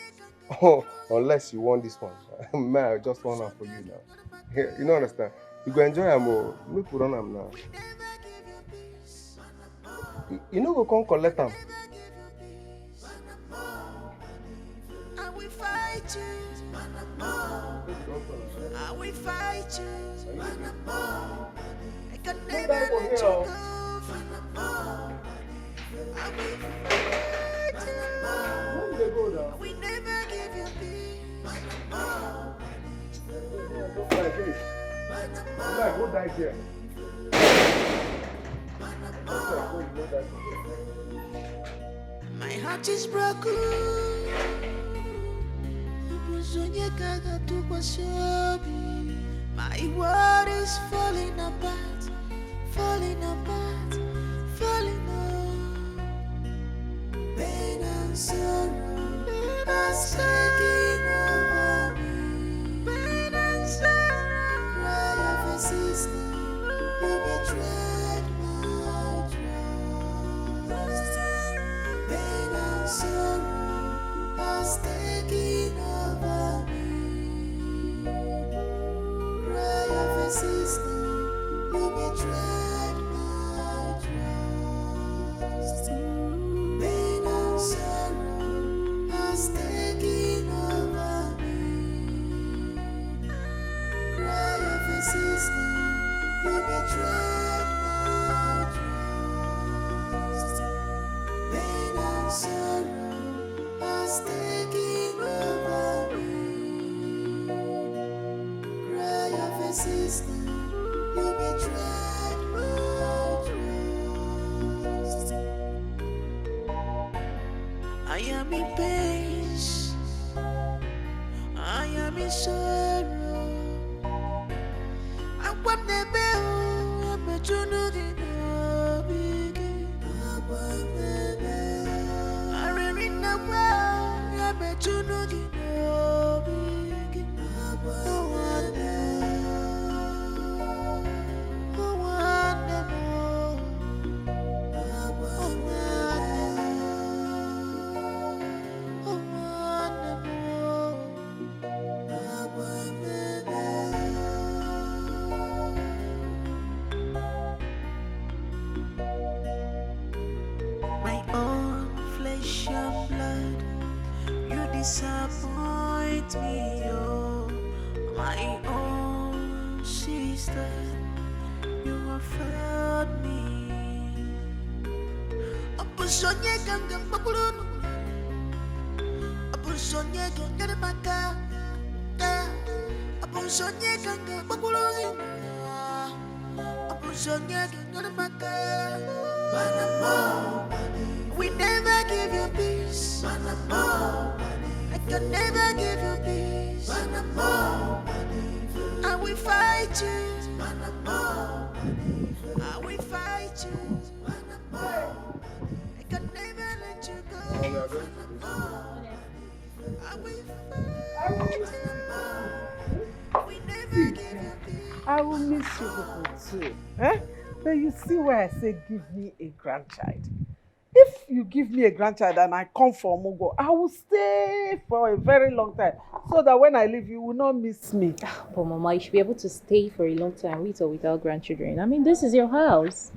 Oh, unless you want this one. Man, I just want am for you now. You don't understand? You go enjoy am more. Make put on am now. You no go come collect am. I will fight you. I will fight you. I can never let you go. I will fight you. I will never give you peace. Go die here. My heart is broken. My world is falling apart, falling apart, falling apart. Pain and sorrow are taking over me. Pain and sorrow, cry of a sister, you betrayed my trust. Pain and sorrow are taking over me. Cry of a sister, you betrayed my trust. Pain and sorrow are taking over me. Cry of a sister, you betrayed my trust. Pain and sorrow are taking over me. Cry of a sister, you betrayed my trust. I am in pain. I am in sorrow. I want the bell. I'm a junugi. I really know I'm a junugi. My own flesh and blood, you disappoint me, oh. My own wasted. You have failed me. Abusonye ganga makulunu. Abusonye ganga maka. Abusonye ganga makulunu. Abusonye ganga maka. We never give you peace. I can never give you peace. I will fight you. I will fight you. I can never let you go. I will fight. We never give you peace. I will miss you people too. Eh? But you see where I say give me a grandchild. If you give me a grandchild and I come for Mugo, I will stay for a very long time so that when I leave, you will not miss me. But Mama, you should be able to stay for a long time with or without grandchildren. I mean, this is your house.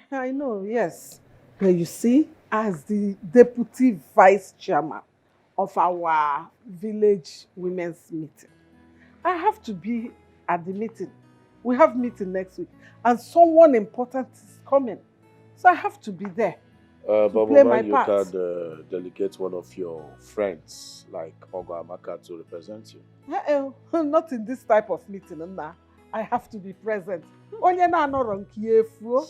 I know, yes. But you see, as the deputy vice chairman of our village women's meeting, I have to be at the meeting. We have meeting next week and someone important is coming. So I have to be there. But play Mama, my you part. can delegate one of your friends, like Ogo Amaka, to represent you. Not in this type of meeting, Nna. I have to be present. Onye na no ron kiefu.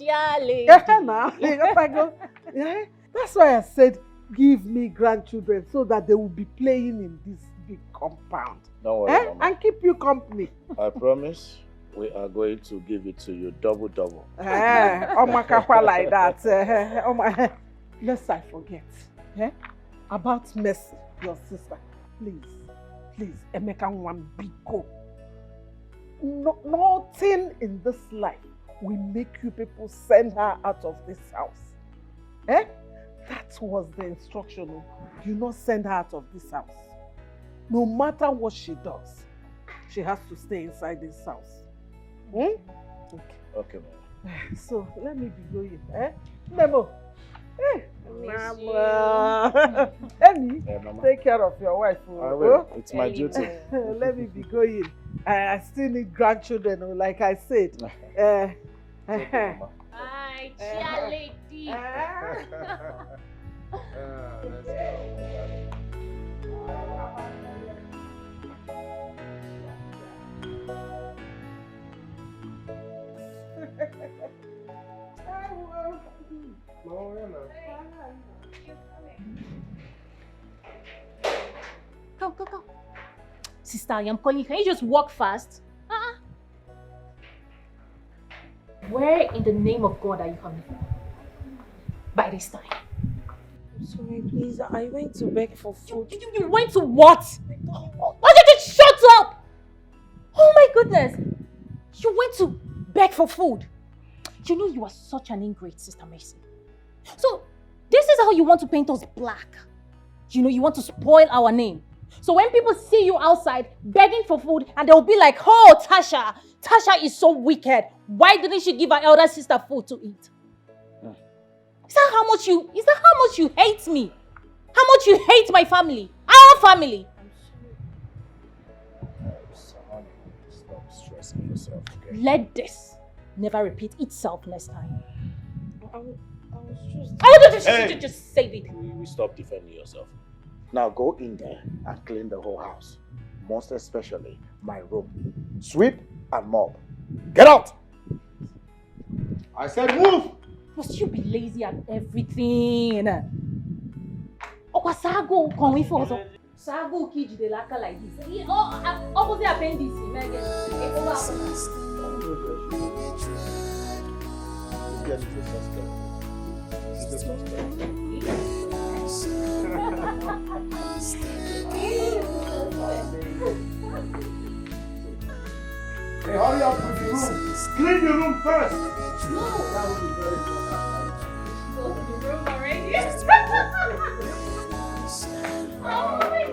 That's why I said, give me grandchildren so that they will be playing in this big compound. Don't worry, Mama. And keep you company. I promise we are going to give it to you double. Omakakwa like that. Lest I forget. About Mercy, your sister. Please, Emeka Nwambiko. Nothing in this life will make you people send her out of this house. That was the instruction. Do not send her out of this house. No matter what she does, she has to stay inside this house. Okay, Mama. So let me be going. Nemo. Mama. Emi, Mama. take care of your wife. I will. It's my duty. Let me be going. I still need grandchildren, like I said. Okay, Mama. Hi, cheer lady. Let's go. Go. Sister, I am calling. Can you just walk fast? Where in the name of God are you coming from? By this time. Sorry, please. I went to beg for food. You went to what? Why did you shut up? Oh my goodness. You went to beg for food. You know you are such an ingrate, Sister Mercy. So, this is how you want to paint us black. You know, you want to spoil our name. So when people see you outside begging for food and they'll be like, oh, Tasha is so wicked. Why didn't she give her elder sister food to eat? Is that how much you hate me? How much you hate my family? Our family? Honey, stop stressing yourself, okay? Let this never repeat itself next time. I was just... Just save it. We stop defending yourself. Now go in there and clean the whole house. Most especially my room. Sweep and mop. Get out! I said move! Must you be lazy at everything? Oh, Sago, can we for Sago kid the laka like this? Oh, opposite appendix. Hey, hurry up with the room. Clean the room first. That would be very important. Go to the room already. Oh my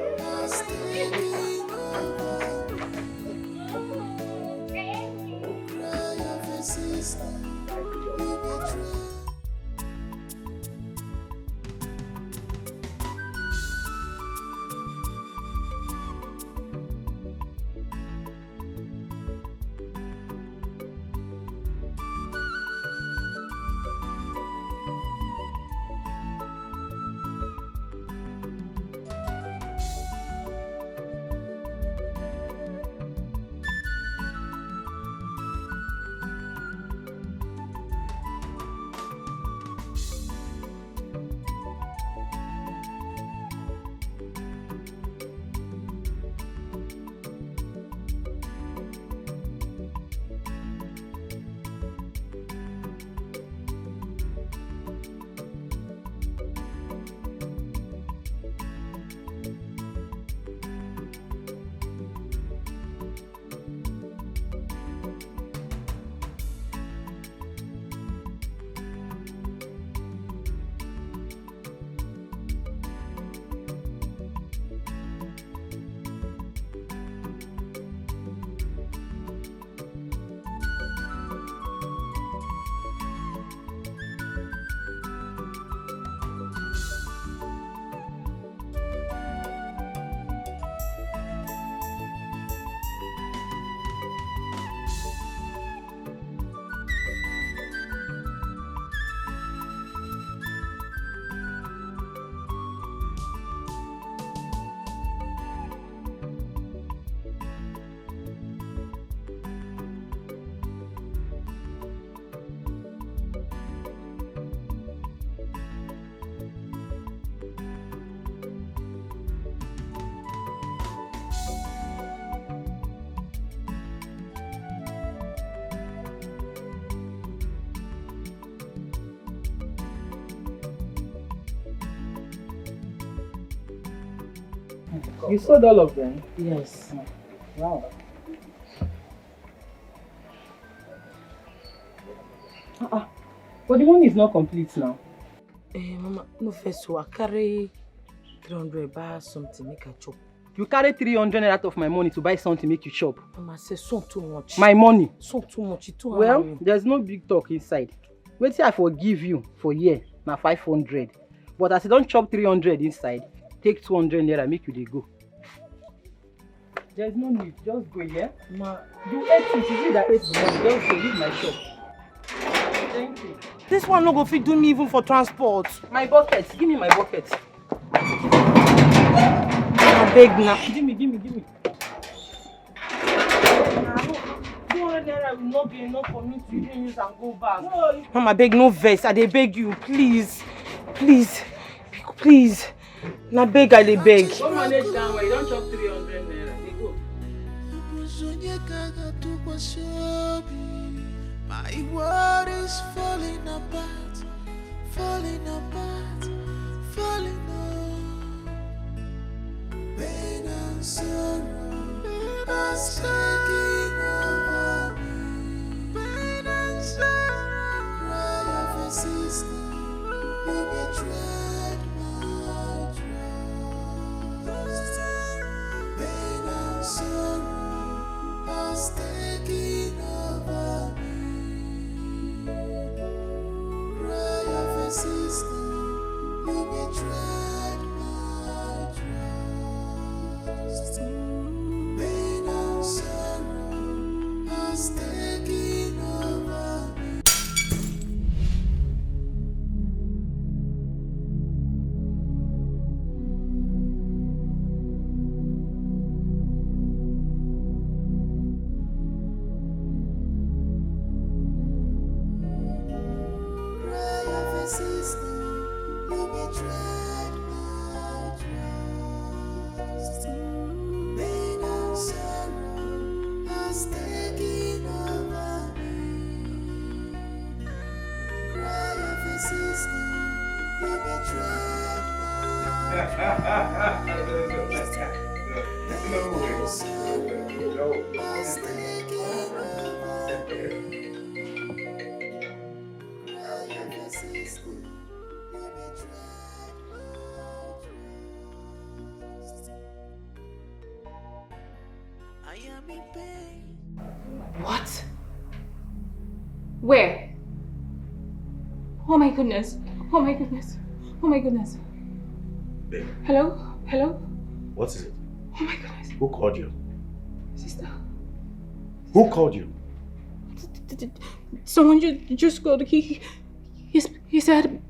You sold all of them? Yes. Wow. But the one is not complete now. Mama, no first I carry 300 buy something make a chop. You carry 300 out of my money to buy something make you chop. Mama say so too much. My money? So too much. It too well, there's no big talk inside. Wait till I forgive you for year, now 500. But as you don't chop 300 inside, take 200 naira, make you dey go. There's no need, just go, yeah? Ma, you ate it, you that ate the money, just go, leave my shop. Thank you. This one no go fit do me even for transport. My bucket, give me my bucket. I beg now. Give me. 200 naira will not be enough for me to even use and go back. No. Mama, beg no vex. I dey beg you, please. Na beg, I dey beg. Don't manage that way. You don't chop 300 naira. They go. My world is falling apart. Pain and sorrow are taking over me. Pain and sorrow, cry of a sister, you betrayed my trust. Pain and sorrow are taking over me. Cry of a sister, you betrayed my trust. Pain and sorrow has taken over me. Cry of a sister, you betrayed my trust. Pain and sorrow has taken over me. Cry of a sister, you betrayed my trust. Pain and sorrow has taken over me. Cry of a sister, you betrayed my trust. I am in pain. What? Where? Oh my goodness. Babe, Hello? what is it? Oh my goodness. Who called you? Sister. Who called you? Someone just called. He said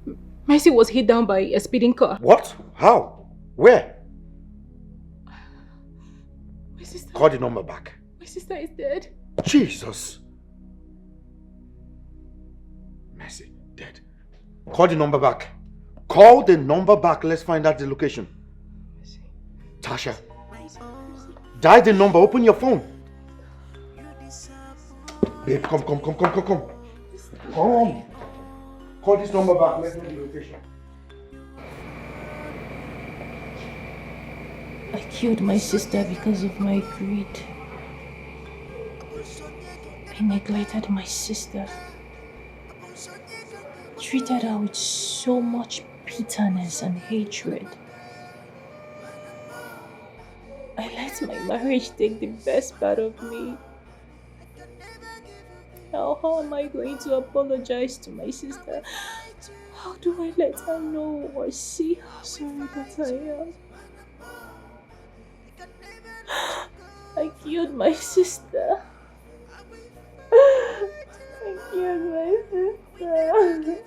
Mercy was hit down by a speeding car. What? How? Where? My sister. Call the number back. My sister is dead. Jesus. Mercy, dead. Call the number back. Call the number back. Let's find out the location. Tasha. Dial the number. Open your phone. Babe, come. Come. Call this number back. Let's know the location. I killed my sister because of my greed. I neglected my sister. Treated her with so much bitterness and hatred. I let my marriage take the best part of me. Now, how am I going to apologize to my sister? How do I let her know or see how sorry that I am? I killed my sister. I killed my sister.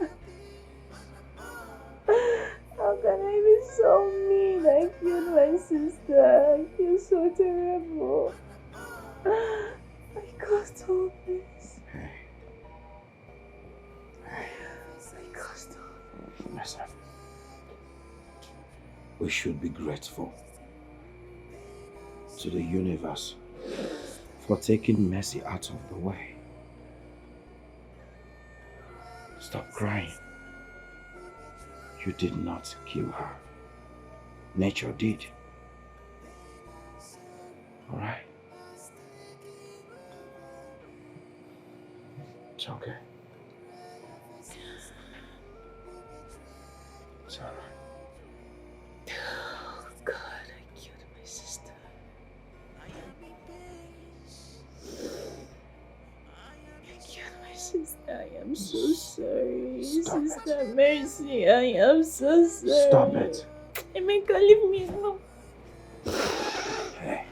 How can I be so mean? I killed my sister. I feel so terrible. I caused all this. I caused all this. We should be grateful to the universe for taking Mercy out of the way. Stop crying. You did not kill her. Nature did. All right? It's okay. It's all right. Oh God, I killed my sister. I killed my sister. I am so sorry. Stop Sister Mercy, I am so sorry. Stop it. Emeka, leave me alone. Hey.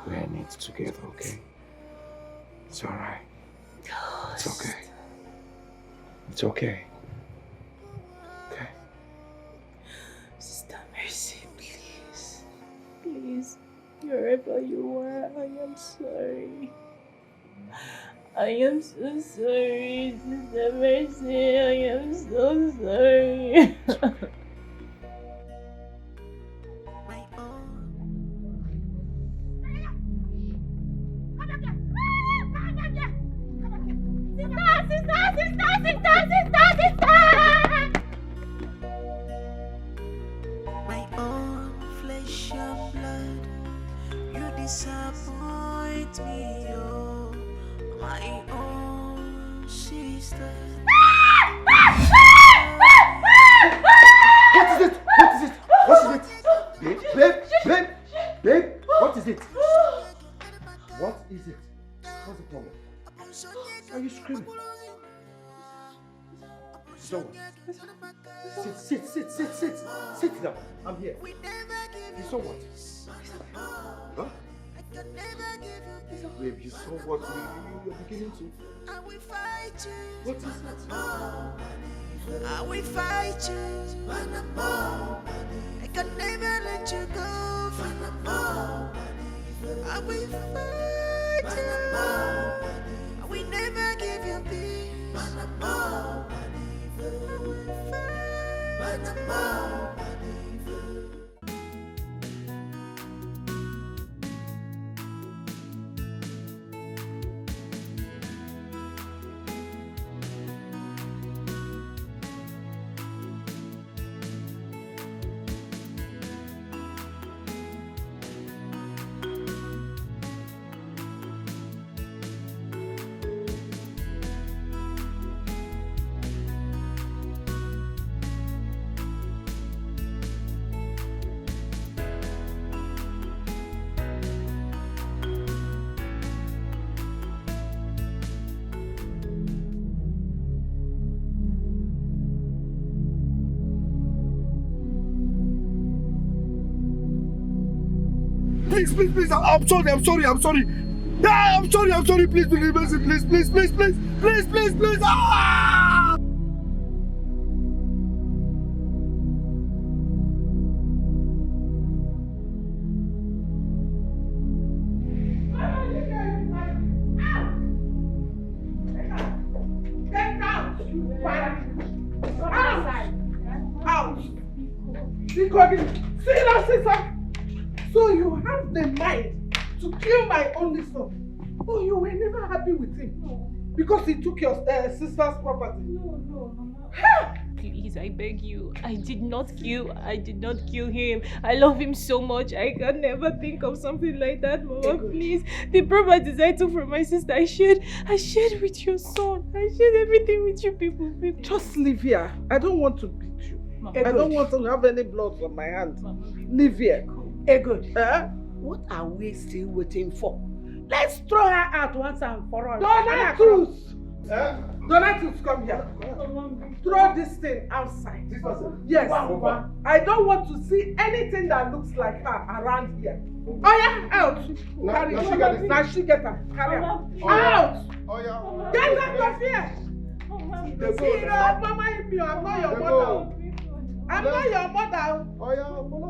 We're in it together, okay? It's all right. It's okay. It's okay. Okay. Sister Mercy, please. Please. Wherever you are, I am sorry. I am so sorry, Sister Mercy. I am so sorry. My own flesh and blood, you disappoint me, oh, my own sister. What is it? What is it? What is it? Babe, what is it? What is it? What's the problem? Why are you screaming? So, sit down. I'm here. You saw what? Huh? Babe, you saw what? You're beginning to. What is it? I will fight you. I can never let you go. I will fight you. I will never give you peace. I will fight you. Please, I'm sorry. Yeah, I'm sorry, please, ah! See now, sister. So you have the mind to kill my only son. Oh, you were never happy with him? No. Because he took your sister's property? No, Mama. Please, I beg you. I did not kill him. I love him so much. I can never think of something like that, Mama. Please. The properties I took from my sister, I shared with your son. I shared everything with you people. Just leave here. I don't want to beat you. Mama. I don't want to have any blood on my hands. Leave here. Good. What are we still waiting for? Let's throw her out once and for all. Donatus! Donatus, come here. Throw this thing outside. Yes. Wow. I don't want to see anything that looks like her around here. Oh yeah, out. Now she get her. Carry her. Out. Get out of here. See, Mama, I'm not your mother. I'm not your mother.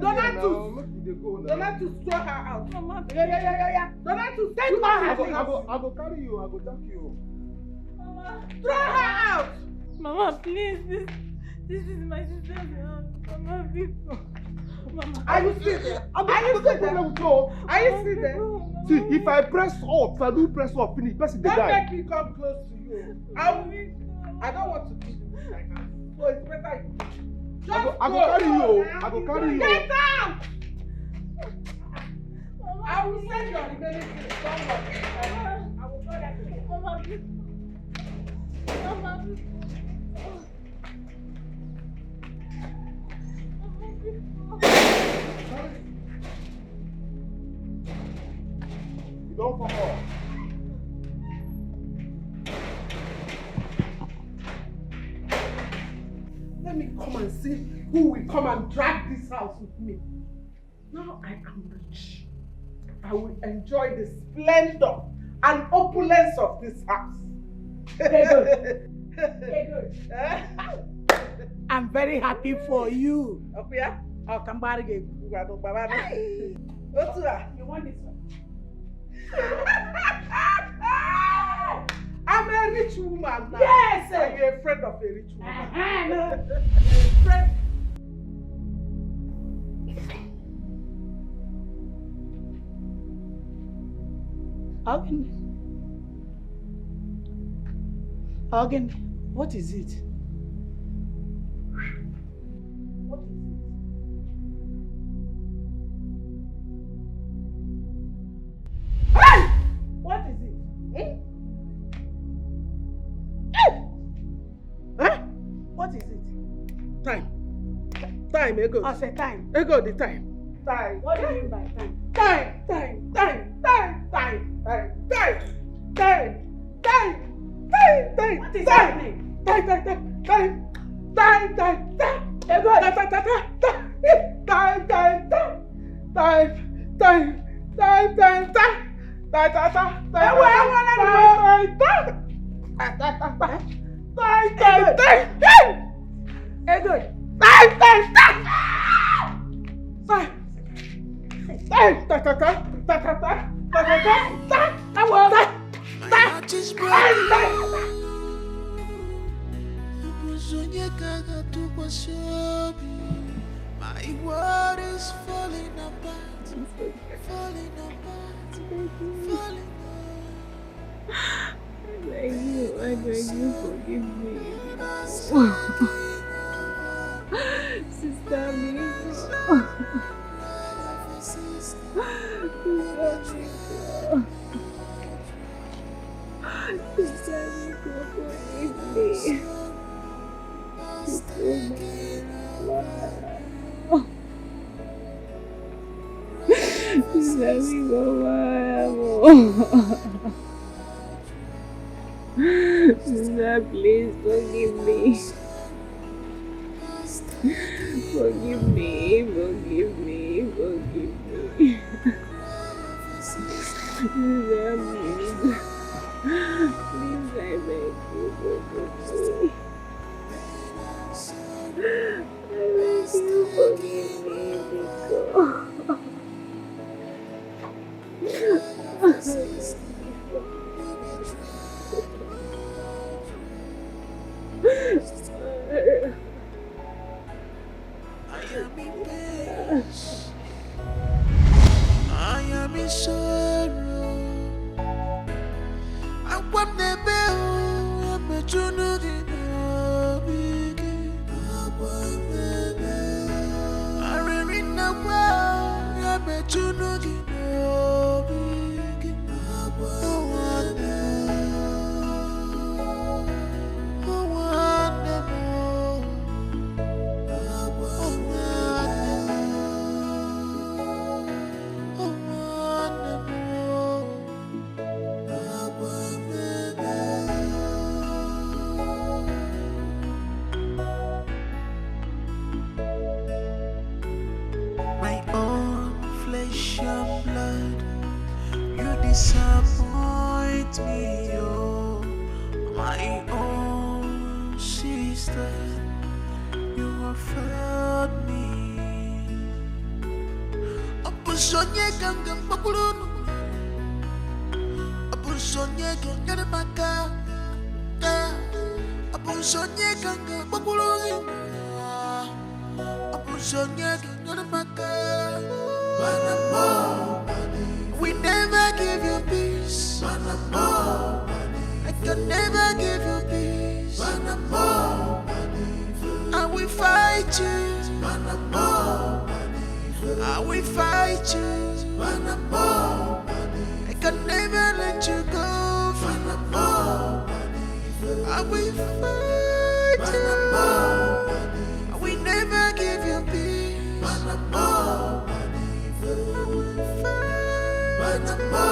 Donatus, throw her out. Mama, yeah. Donatus, take her. I go carry you. I go jack you. Mama, throw her out. Mama, please. This is my sister's house. Mama, people. Mama, are you still there? Are you still there? See, if I press up, if I do press up, finish. Person don't die. Make me come close to you. I don't want to be like that. So it's better you. I go carry you. Get out! I will send your remaining things. Don't worry. I will go that way. Mama, Mama. You don't come on. Let me come and see who will come and drag this house with me. Now I am rich. I will enjoy the splendor and opulence of this house. I'm very happy for you. Okay? I'll come back again. You want this one? I'm a rich woman now. Yes! Are you a friend of a rich woman? No. A friend. Again, what is it? What is it? Hey! What is it? Huh? What is it? Time. Time, Ego. I said time. Ego, the time. Time. What do you mean by time? Time. What is happening? Time. My world is falling apart, falling apart, falling apart. I beg you, forgive me. Sister, Sister, please forgive me. Forgive me. Sister, please. Please, I beg you, forgive me. I beg you, forgive me, Nico. I am in sorrow. I want the bell. I'm a junior. I remember now. I'm a junior. My own flesh and blood, you disappoint me, oh. My own sister, you have failed me. Apusonye kanga makulunu, apusonye kanga maka, apusonye kanga makulunu, apusonye kanga maka. We never give you peace. I can never give you peace. I will fight you. I will fight you. I can never let you go. I will fight you. I will never give you peace. I will fight.